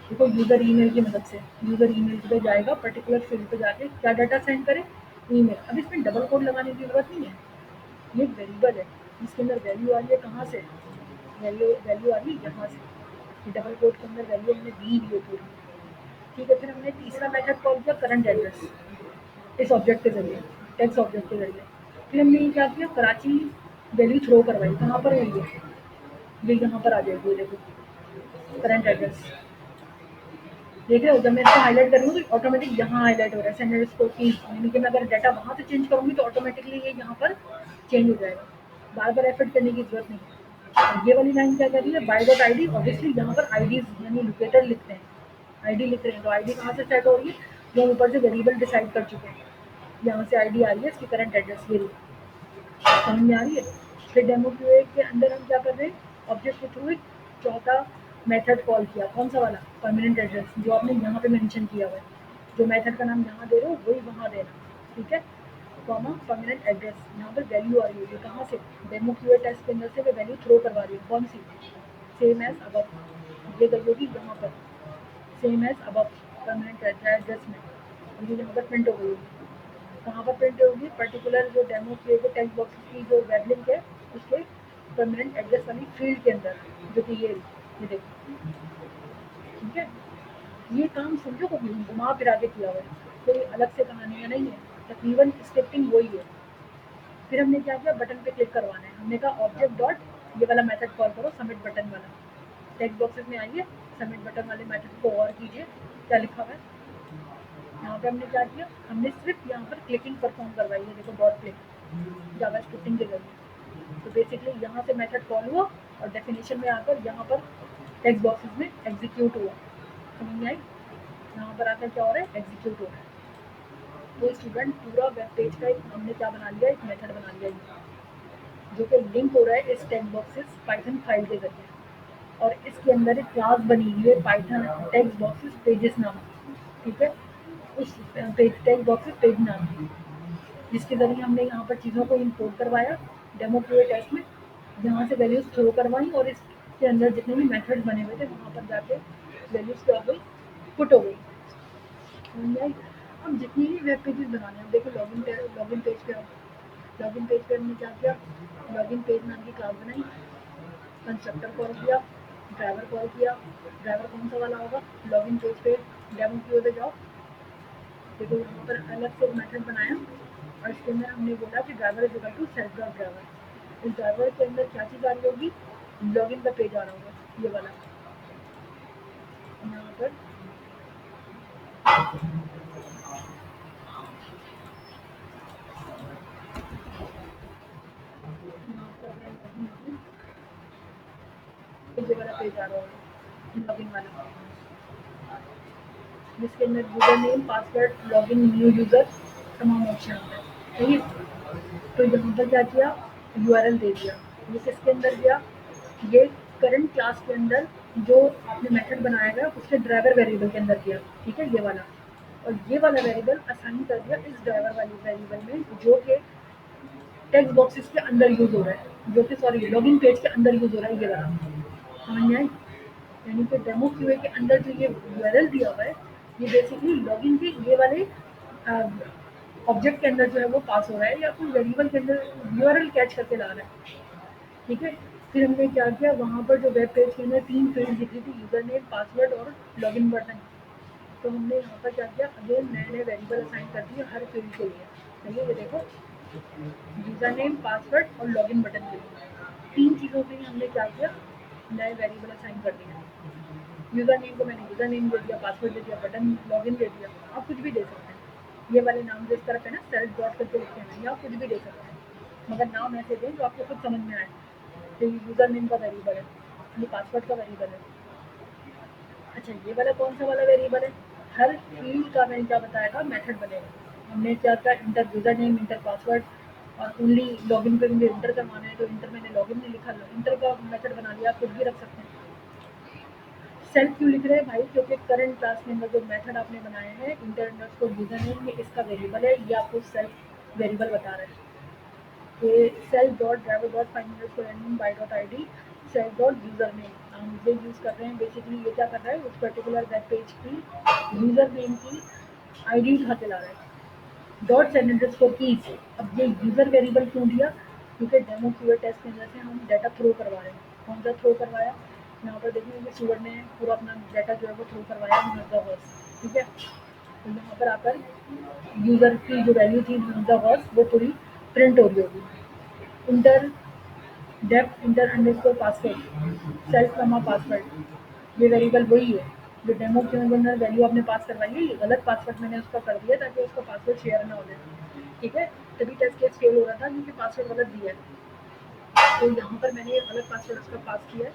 देखो यूज़र ईमेल की मदद से, यूज़र ईमेल पे जाएगा, पर्टिकुलर फील्ड पे जाके क्या डाटा सेंड करे, ईमेल। अब इसमें डबल कोड लगाने की जरूरत नहीं है, ये एक वेरिएबल है, इसके अंदर वैल्यू आ रही है कहाँ से, वैल्यू वैल्यू आ रही है यहाँ से, ये डबल कोड के अंदर वैल्यू हमने दी हुई है पूरी, ठीक है। फिर हमने तीसरा मेथड कॉल किया करंट एड्रेस, इस ऑब्जेक्ट के जरिए, टेक्स्ट ऑब्जेक्ट के जरिए। फिर हमने ये क्या किया, कराची वैल्यू थ्रो करवाई, कहाँ पर है ये यहाँ पर आ जाएगी, ये देखो करंट एड्रेस, देख रहे हो, जब मैं इसको हाईलाइट कर रही हूँ तो ऑटोमेटिक यहाँ हाईलाइट हो रहा है सेंडर स्कोर की, यानी कि मैं अगर डाटा वहाँ से चेंज करूँगी तो ऑटोमेटिकली ये यहाँ पर चेंज हो जाएगा, बार बार एफर्ट करने की जरूरत नहीं है। और ये वाली लाइन क्या कर रही है, by dot I D, obviously यहाँ पर आई डी यानी लोकेटर लिखते हैं, आई डी लिख रहे हैं, तो आई डी कहाँ से सेट हो रही है, जो हम ऊपर से वेरिएबल डिसाइड कर चुके हैं, यहाँ से आई डी आ रही है इसकी करंट एड्रेस, ये समझ में आ रही है। फिर डेमो क्यूए के अंदर हम क्या कर रहे हैं, ऑब्जेक्ट के थ्रू एक चौथा मेथड कॉल किया, कौन सा वाला, परमानेंट एड्रेस, जो आपने यहाँ पे मेंशन किया हुआ है, जो मेथड का नाम यहाँ दे रहे हो वही वहाँ देना, ठीक है, कॉमा परमानेंट एड्रेस, यहाँ पर वैल्यू आ रही होगी कहाँ से, डेमो क्यूए टेस्ट के अंदर से वो वैल्यू थ्रो करवा रही है, कौन सी, सेम एज अबव, ये गई होगी यहाँ पर, same as above permanent address में, और ये यहाँ पर प्रिंट हो गई होगी, कहाँ पर प्रिंट होगी, पर्टिकुलर जो डेमो किए गए टेक्स्ट बॉक्स की जो वेब लिंक है उसके परमानेंट एड्रेस वाली फील्ड के अंदर, जो कि ये देखो, ठीक है। ये काम समझो को घुमा फिरा के किया हुआ है, कोई अलग से कहानियाँ नहीं है, तकरीबन स्क्रिप्टिंग वही है। फिर हमने क्या किया, बटन पे क्लिक करवाना है, हमने कहा ऑब्जेक्ट डॉट ये वाला मेथड कॉल करो, सबमिट बटन वाला, टेक्स्ट बॉक्सेस में आइए, सबमिट बटन वाले मेथड को और कीजिए, क्या लिखा हुआ है, यहाँ पे हमने क्या किया, हमने सिर्फ यहाँ पर क्लिकिंग परफॉर्म करवाई है, देखो डॉट क्लिक जावा स्क्रिप्टिंग के जरिए। तो बेसिकली यहाँ से मेथड कॉल हुआ और डेफिनेशन में आकर यहाँ पर टेक्स्ट बॉक्सेस में एग्जीक्यूट हुआ, समझ में आई, यहाँ पर आकर क्या हो रहा है, एग्जीक्यूट हो रहा है। तो स्टूडेंट पूरा वेब पेज का एक हमने क्या बना लिया, एक मेथड बना लिया है, जो कि लिंक हो रहा है इस टेक्स्ट बॉक्सेस पाइथन फाइल के जरिए, और इसके अंदर एक क्लास बनी हुई है पाइथन टेक्स्ट बॉक्सेस पेजेस नाम की, ठीक है, उस पेज टेक्स्ट बॉक्सेस पेज नाम की, जिसके ज़रिए हमने यहाँ पर चीज़ों को इंपोर्ट करवाया डेमो क्यूए टेस्ट में, जहाँ से वैल्यूज़ थ्रो करवाई, और इसके अंदर जितने भी मेथड्स बने हुए थे वहाँ पर जाके वैल्यूज़ क्या हो गई, पुट हो गई, समझ आई। अब जितनी भी वेब पेजेस बनाने हैं, देखो लॉगिन पेज पे आओ, लॉगिन पेज पे हमने क्या किया, लॉगिन पेज नाम की क्लास बनाई, कंस्ट्रक्टर कॉल किया, ड्राइवर कॉल किया, ड्राइवर कौन सा वाला होगा, लॉगिन पेज पे डेमो क्यूए पे जाओ, देखो यहाँ पर अलग से मेथड बनाया, और इसके अंदर हमने बोला कि driver is equal to self dot driver, इस ड्राइवर के अंदर क्या चीज़ आ रही होगी, लॉगिन का पेज आ रहा होगा, ये वाला, यहाँ पर यहाँ पर ये वाला पेज आ रहा होगा, लॉगिन वाला, जिसके अंदर user name, password, login, new user तमाम ऑप्शन आता है। सही है? तो यहाँ पर क्या किया, यूआरएल दे दिया। ये किसके अंदर गया, ये करंट क्लास के अंदर जो आपने मेथड बनाया है उसके ड्राइवर वेरिएबल के अंदर गया। ठीक है, ये वाला, और ये वाला वेरिएबल असाइन कर दिया इस ड्राइवर वाली वेरिएबल में जो कि टेक्स्ट बॉक्सेस के अंदर यूज हो रहा है, जो कि सॉरी लॉगिन पेज के अंदर यूज हो रहा है, ये वाला। समझ में आई? यानी कि डेमो क्यूए के अंदर जो ये यूआरएल दिया हुआ है, ये बेसिकली लॉगिन के ये वाले ऑब्जेक्ट के अंदर जो है वो पास हो रहा है, या कोई वेरिएबल के अंदर यूआरएल कैच करके ला रहा है। ठीक है, फिर हमने क्या किया, वहाँ पर जो वेब पेज के अंदर 3 फील्ड दिख रही थी, यूजर नेम, पासवर्ड और लॉगिन बटन, तो हमने यहाँ पर क्या किया, अगेन नए नए वेरिएबल असाइन कर दिए हर फील्ड के लिए। सही है, ये देखो, यूजर नेम, पासवर्ड और लॉगिन बटन के लिए 3 चीज़ों के लिए हमने क्या किया, नए वेरिएबल असाइन कर दिए। यूज़र नेम को मैंने यूज़र नेम दे दिया, पासवर्ड दे दिया, बटन लॉगिन दे दिया। आप कुछ भी दे सकते हैं, ये वाले नाम जिस तरह के ना सेल्फ डॉट करके लिखे हैं, या आप कुछ भी दे सकते हैं, मगर नाम ऐसे दें जो आपको खुद समझ में आए। तो ये यूज़र नेम का वेरिएबल है, ये पासवर्ड का वेरिएबल है। अच्छा, ये वाला कौन सा वाला वेरिएबल है, हर फील्ड का मैंने क्या बताया था मेथड बनेगा। हमने क्या किया, inter user name, inter password, और ओनली लॉगिन पे मुझे इंटर करवाना है तो इंटर मैंने लॉगिन नहीं लिखा, इंटर का मेथड बना लिया, आप कुछ भी रख सकते हैं। सेल्फ क्यों लिख रहे हैं भाई, क्योंकि करंट क्लास के अंदर जो मेथड आपने बनाए हैं इंटर अंडरस्कोर यूजर नेम, ये इसका वेरिएबल है, ये आपको सेल्फ वेरिएबल बता रहा है। ये self dot driver dot find underscore admin by dot I D self dot user name हम ये यूज़ कर रहे हैं। बेसिकली ये क्या कर रहा है, उस पर्टिकुलर वेब पेज की यूजर नेम की आईडी उठा के ला रहा है। डॉट सेंड अंडरस्कोर कीज, अब ये यूजर वेरिएबल क्यों दिया, क्योंकि डेमो क्यूए टेस्ट के अंदर से हम डाटा थ्रो करवा रहे हैं। कौन सा थ्रो करवाया, यहाँ पर देखिए कि स्टूडेंट ने पूरा अपना डाटा जो है वो थ्रो करवाया यूजर। ठीक है, तो यहाँ पर आकर यूज़र की जो वैल्यू थी यूजर वो पूरी प्रिंट हो रही होगी। Inter depth inter underscore password self कमा पासवर्ड, ये वेरिएबल वही है जो डेमो के अंदर वैल्यू आपने पास करवाई है। ये गलत पासवर्ड मैंने उसका कर दिया ताकि उसका पासवर्ड शेयर ना हो जाए। ठीक है, तभी टेस्ट केस फेल हो रहा था क्योंकि पासवर्ड गलत दिया है। तो यहाँ पर मैंने ये गलत पासवर्ड उसका पास किया है,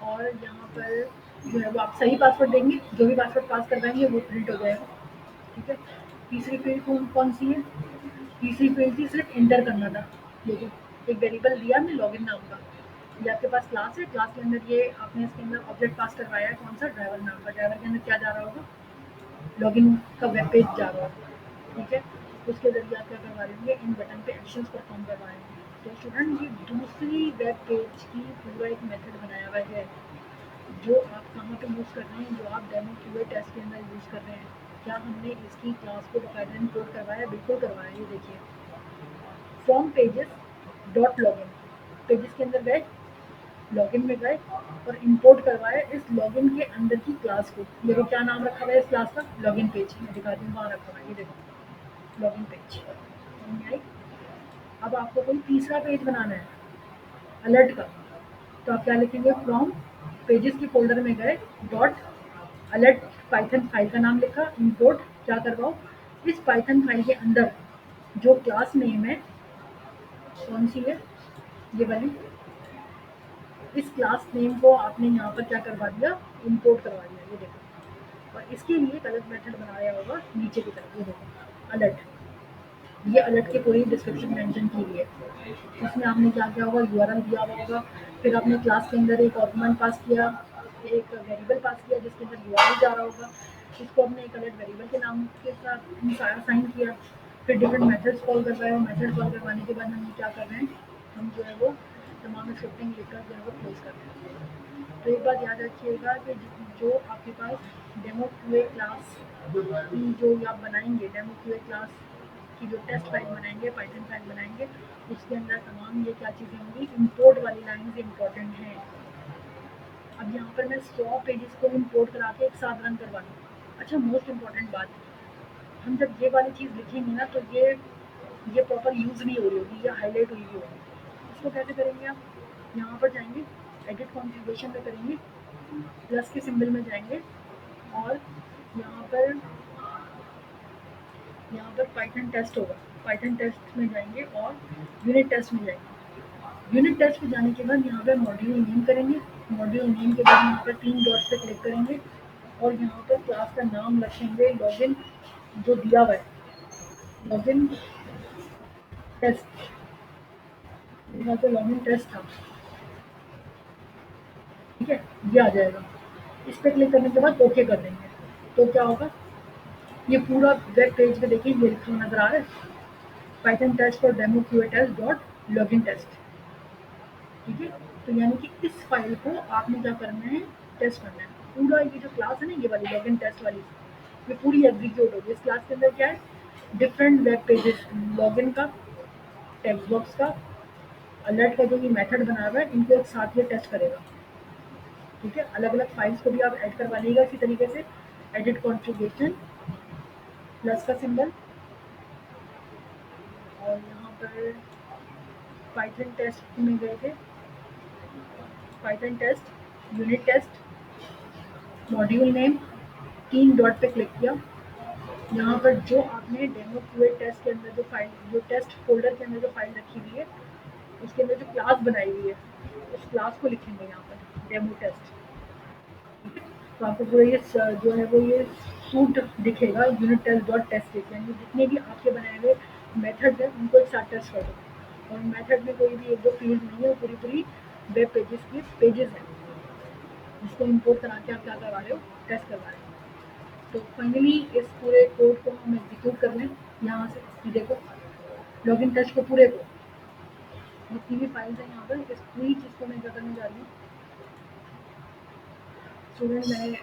और यहाँ पर जो है वो आप सही पासवर्ड देंगे, जो भी पासवर्ड पास करवाएंगे वो प्रिंट हो जाएगा। ठीक है, तीसरी फील्ड कौन सी है, तीसरी फील्ड थी सिर्फ इंटर करना था। देखो, एक वेरिएबल दिया हमने लॉगिन नाम का, ये आपके पास क्लास है, क्लास के अंदर ये आपने इसके अंदर ऑब्जेक्ट पास करवाया है कौन सा, ड्राइवर नाम का। ड्राइवर के अंदर क्या जा रहा होगा, लॉगिन का वेब पेज जा रहा होगा। ठीक है, उसके जरिए आप क्या करवा रहे होंगे, इन बटन पे एक्शंस परफॉर्म करवाएंगे। तो स्टूडेंट, ये दूसरी वेब पेज की पूरा एक मेथड बनाया हुआ है जो आप कहाँ पे यूज़ कर रहे हैं, जो आप डेमो क्यूए टेस्ट के अंदर यूज़ कर रहे हैं। क्या हमने इसकी क्लास को बाकायदा इम्पोर्ट करवाया, बिल्कुल करवाया। ये देखिए, from pages dot login, pages के अंदर गए, लॉगिन में गए और इंपोर्ट करवाया इस लॉगिन के अंदर की क्लास को। देखो क्या नाम रखा हुआ है इस क्लास का, लॉगिन पेज। मैं दिखाती हूँ वहाँ रखा हुआ है, ये देखो लॉगिन पेज। समझ में आई? अब आपको कोई तीसरा पेज बनाना है अलर्ट का, तो आप क्या लिखेंगे, फ्रॉम पेजेस के फोल्डर में गए, डॉट अलर्ट पाइथन फाइल का नाम लिखा, इंपोर्ट क्या करवाओ, इस पाइथन फाइल के अंदर जो क्लास नेम है कौन सी है, ये वाली, इस क्लास नेम को आपने यहाँ पर क्या करवा दिया, इंपोर्ट करवा दिया। ये देखो, और इसके लिए गलत मेथड बनाया होगा नीचे की तरफ, ये देखो अलर्ट, ये अलर्ट की पूरी डिस्क्रिप्शन मेंशन की हुई है। इसमें आपने क्या किया होगा, यूआरएल दिया हुआ होगा, फिर आपने क्लास के अंदर एक आर्गुमेंट पास किया, एक वेरिएबल पास किया जिसके अंदर यूआरएल जा रहा होगा, इसको हमने एक अलर्ट वेरिएबल के नाम के साथ असाइन किया, फिर डिफरेंट मेथड्स कॉल कर रहे हो, मेथड कॉल करवाने के बाद हम क्या कर रहे हैं, हम जो है वो तमाम स्क्रिप्टिंग लिखकर जो है वो क्लोज कर रहे हैं। तो एक बात याद रखिएगा कि जो आपके पास डेमो क्यूए क्लास की जो आप बनाएंगे, डेमो क्यूए क्लास की जो टेस्ट फाइल बनाएंगे, पाइथन फाइल बनाएंगे, उसके अंदर तमाम ये क्या चीज़ें होंगी, इंपोर्ट वाली लाइन्स इंपॉर्टेंट हैं। अब यहाँ पर मैं 100 पेजेस को इंपोर्ट करा के एक साथ रन करवा लूँ। अच्छा, मोस्ट इम्पॉर्टेंट बात, हम जब ये वाली चीज़ लिखेंगे ना तो ये प्रॉपर यूज़ नहीं हो रही होगी, या हाईलाइट हुई हुई होगी। इसको कैसे करेंगे, आप यहाँ पर जाएंगे, एडिट कॉन्फ़िगरेशन में करेंगे, प्लस के सिंबल में जाएंगे, और यहाँ पर यहाँ पर पाइथन टेस्ट होगा, पाइथन टेस्ट में जाएंगे और यूनिट टेस्ट में जाएंगे। यूनिट टेस्ट पे जाने के बाद यहाँ पे मॉड्यूल नेम करेंगे, मॉड्यूल नेम के बाद यहाँ पर 3 डॉट पे क्लिक करेंगे, और यहाँ पर क्लास का नाम रखेंगे लॉगिन जो दिया हुआ है, लॉगिन टेस्ट। यहाँ पे लॉगिन टेस्ट था, ठीक है, ये आ जाएगा। इस पर क्लिक करने के बाद ओके कर देंगे, तो क्या होगा, ये पूरा वेब पेज पे देखिए ये लिखा हुआ नजर आ रहा है, Python test for demo QA test dot login test. ठीक है, तो यानी कि इस फाइल को आपने क्या करना है, टेस्ट करना है। पूरा ये जो क्लास है ना, ये वाली लॉगिन टेस्ट वाली, ये पूरी एग्जीक्यूट होगी। इस क्लास के अंदर क्या है, डिफरेंट वेब पेजेस, लॉगिन का, टेक्स्ट बॉक्स का, अलर्ट का जो ये मेथड बना हुआ है, इनको एक साथ ये टेस्ट करेगा। ठीक है, अलग अलग फाइल्स को भी आप ऐड करवा लीजिएगा इसी तरीके से। एडिट कॉन्फ़िगरेशन, प्लस का सिंबल, और यहाँ पर पाइथन टेस्ट में गए थे, Python test, unit test, module name, 3 dot पे क्लिक किया। यहाँ पर जो आपने डेमो क्यूए टेस्ट के अंदर जो फाइल, जो टेस्ट फोल्डर के अंदर जो फाइल रखी हुई है, उसके अंदर जो क्लास बनाई हुई है, उस क्लास को लिखेंगे यहाँ पर डेमो टेस्ट। तो आपको पूरा ये जो है वो ये सूट दिखेगा, यूनिट टेस्ट डॉट टेस्ट लिख, यानी जितने भी आपके बनाए हुए मेथड है उनको एक साथ टेस्ट कर दो। और मेथड में कोई भी एक दो फील्ड नहीं है, वो पूरी पूरी वेब पेजेस की पेजेस हैं, जिसको इम्पोर्ट करा के आप क्या करवा रहे हो, टेस्ट करवा रहे हो। तो फाइनली इस पूरे कोड को हम एग्जीक्यूट कर लें यहाँ से, ये देखो लॉगिन टेस्ट को पूरे को, जितनी भी फाइल्स हैं यहाँ पर, इस पूरी चीज़ को मैं क्या करने जा रही हूँ, स्टूडेंट मैंने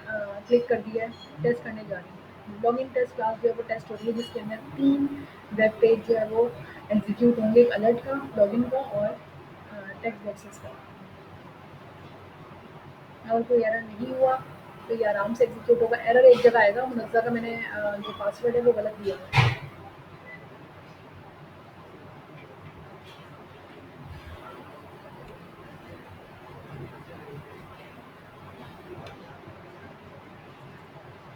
क्लिक कर दिया है, टेस्ट करने जा रही हूँ। लॉगिन टेस्ट क्लास जो है वो टेस्ट हो रही है, जिसके अंदर 3 वेब पेज जो है वो एग्जीक्यूट होंगे, एक अलर्ट का, लॉगिन का और टेक्स्ट बॉक्सेस का। अगर कोई एरर नहीं हुआ तो ये आराम से एग्जीक्यूट होगा। एरर एक जगह आएगा, मुनज़्ज़ा का मैंने जो पासवर्ड है वो गलत दिया हुआ है।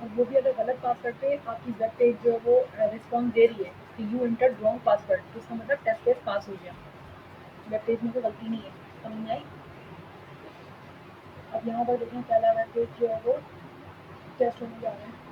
और वो भी अगर गलत पासवर्ड पे आपकी वेब पेज जो है वो रिस्पॉन्स दे रही है कि यू इंटर रॉन्ग पासवर्ड, तो इसका मतलब टेस्ट केस पास हो गया, वेब पेज में कोई गलती नहीं है। समझ में आई? अब यहाँ पर देखें पहला वेब पेज जो है वो टेस्ट होने जा रहा है।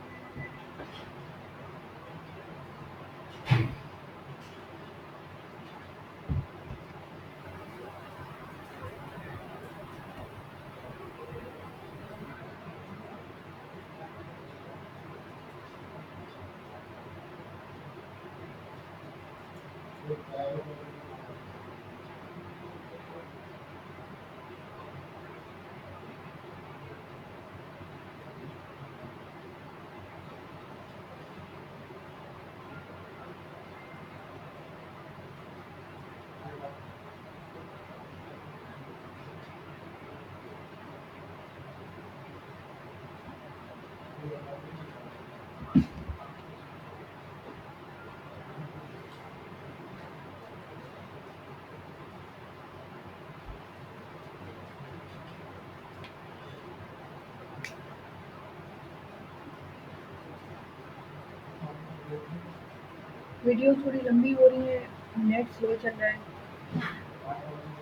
वीडियो थोड़ी लंबी हो रही है, नेट स्लो चल रहा है।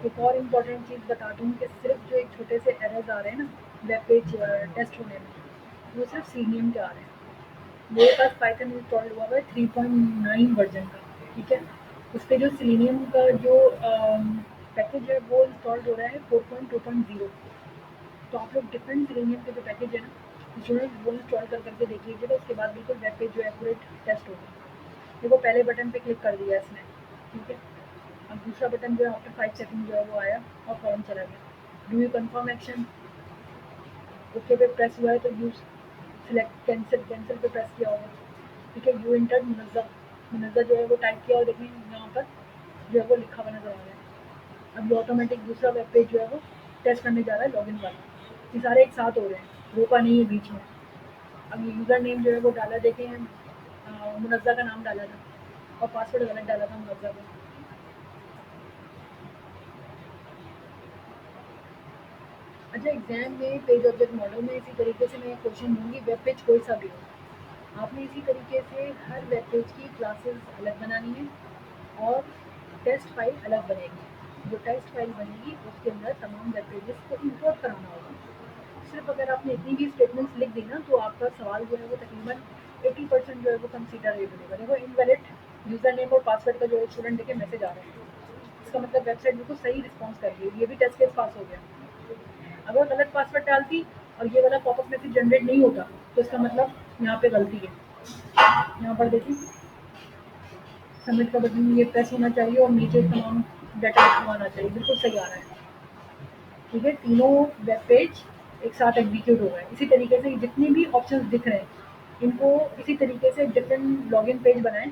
एक और इम्पॉर्टेंट चीज़ बता दूँ कि सिर्फ जो एक छोटे से एरर्स आ रहे हैं ना वेब पेज टेस्ट होने में, वो सिर्फ सीनियम के आ रहे हैं। मेरे पास पाइथन इंस्टॉल हुआ हुआ है 3.9 वर्जन का, ठीक है। उस पर जो सिलेनियम का जो पैकेज है वो इंस्टॉल हो रहा है 4.2.0। तो आप लोग डिफरेंट सिलेनियम के जो पैकेज है ना, जो है वो इंस्टॉल कर करके देख लीजिएगा, उसके बाद बिल्कुल वेब पेज जो एक्यूरेट टेस्ट होगा। देखो पहले बटन पे क्लिक कर दिया इसने, ठीक है। अब दूसरा बटन जो है आफ्टर 5 सेकंड जो है वो आया और फ़ौरन चला गया। Do you confirm action, okay पे प्रेस हुआ है तो यू सिलेक्ट कैंसिल, कैंसिल पे प्रेस किया होगा, ठीक है। यू इंटर मुनज़्ज़ा, मुनज़्ज़ा जो है वो टाइप किया और देखें यहाँ पर जो है वो लिखा हुआ नज़र आ रहा है। अब ये ऑटोमेटिक दूसरा वेब पेज जो है वो टेस्ट करने जा रहा है, लॉगिन वाला। ये सारे एक साथ हो रहे हैं, रोका नहीं है बीच में। अब ये यूज़र नेम जो है वो डाला, देखें मुनज़्ज़ा का नाम डाला था और पासवर्ड गलत डाला था मुनज़्ज़ा का। अच्छा, एग्जाम में पेज ऑब्जेक्ट मॉडल में इसी तरीके से मैं क्वेश्चन दूंगी, वेब पेज कोई सा भी हो, आपने इसी तरीके से हर वेब पेज की क्लासेस अलग बनानी है और टेस्ट फाइल अलग बनेगी। जो टेस्ट फाइल बनेगी उसके अंदर तमाम वेब पेजेस को इंपोर्ट कराना होगा। सिर्फ अगर आपने इतनी भी स्टेटमेंट्स लिख दी ना तो आपका सवाल जो है वो तकरीबन 80% जो है वो कंसीडरेबल होगा। देखो इनवैलिड यूज़र नेम और पासवर्ड का जो है स्टूडेंट देखे मैसेज आ रहा है, इसका मतलब वेबसाइट बिल्कुल सही रिस्पॉन्स कर रही है, ये भी टेस्ट केस पास हो गया। अगर गलत पासवर्ड डालती और ये वाला पॉपअप मैसेज जनरेट नहीं होता तो इसका मतलब यहाँ पे गलती है। यहाँ पर देखिए सबमिट का बटन ये प्रेस होना चाहिए और नीचे तमाम डाटा लिखा आना चाहिए, बिल्कुल सही आ रहा है। ठीक है, तीनों वेब पेज एक साथ एग्जीक्यूट हो गए। इसी तरीके से जितने भी ऑप्शंस दिख रहे हैं इनको इसी तरीके से डिफरेंट लॉगिन पेज बनाएं,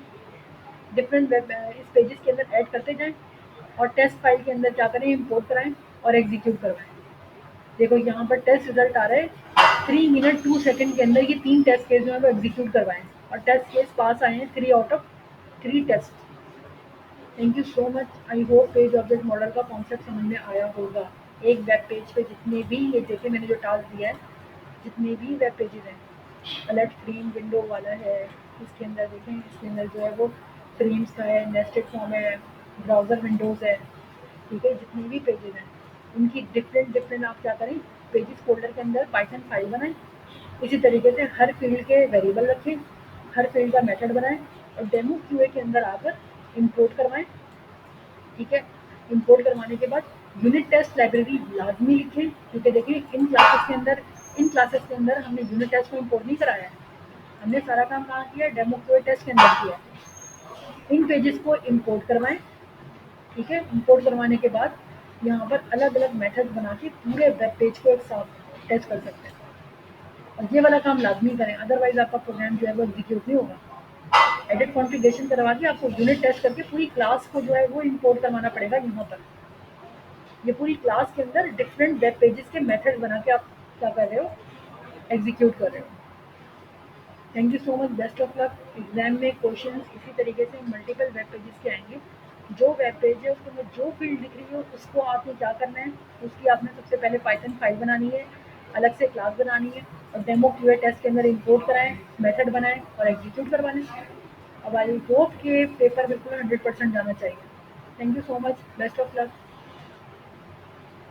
डिफरेंट वेब इस पेजेस के अंदर ऐड करते जाएं और टेस्ट फाइल के अंदर क्या करें, इम्पोर्ट कराएं और एग्जीक्यूट करवाएं। देखो यहाँ पर टेस्ट रिजल्ट आ रहा है 3 मिनट 2 सेकंड के अंदर, ये 3 टेस्ट केस जो है वो एग्जीक्यूट करवाएं और टेस्ट केस पास आए हैं 3 out of 3 test. Thank you so much. I hope page object model का कॉन्सेप्ट समझ में आया होगा। एक वेब पेज पे जितने भी, ये देखिए मैंने जो टास्क दिया है, जितने भी वेब पेजेस हैं, अलर्ट फ्रेम विंडो वाला है, इसके अंदर देखें, इसके अंदर जो है वो फ्रेम्स का है, नेस्टेड फॉर्म है, ब्राउज़र विंडोज़ है। ठीक है, जितने भी पेजेस हैं उनकी डिफरेंट डिफरेंट आप क्या करें, पेजेस फोल्डर के अंदर पाइथन फाइल बनाएं। इसी तरीके से हर फील्ड के वेरिएबल रखें, हर फील्ड का मेथड बनाएं और डेमो क्यूए के अंदर आकर इंपोर्ट करवाएं। ठीक है, इंपोर्ट करवाने के बाद यूनिट टेस्ट लाइब्रेरी लाजमी लिखें, क्योंकि देखिए इन क्लासेस के अंदर हमने यूनिट टेस्ट को इंपोर्ट नहीं कराया है, हमने सारा काम कहाँ किया है, डेमो क्यूए टेस्ट के अंदर किया है। इन पेजेस को इंपोर्ट करवाएं। ठीक है, इंपोर्ट करवाने के बाद यहाँ पर अलग अलग मेथड बना के पूरे वेब पेज को एक साथ टेस्ट कर सकते हैं और ये वाला काम लाजमी करें, अदरवाइज आपका प्रोग्राम जो है वो एग्जीक्यूट नहीं होगा। एडिट कॉन्फ़िगरेशन करवा के आपको यूनिट टेस्ट करके पूरी क्लास को जो है वो इंपोर्ट करवाना पड़ेगा यहाँ पर। ये पूरी क्लास के अंदर डिफरेंट वेब पेजेस के मेथड बना के आप क्या कर रहे हो, एग्जीक्यूट कर रहे हो। Thank you so much, best of luck. Exam में क्वेश्चन इसी तरीके से मल्टीपल वेब पेजेस के आएंगे। जो वेब पेज है उसके अंदर जो फील्ड दिख रही है उसको आपने क्या करना है, उसकी आपने सबसे पहले पाइथन फाइल बनानी है, अलग से क्लास बनानी है और डेमो क्यूए टेस्ट के अंदर इंपोर्ट कराएं, मेथड बनाएं और एग्जीक्यूट करवाने। अब आई होप के पेपर बिल्कुल 100% जाना चाहिए। Thank you so much, best of luck.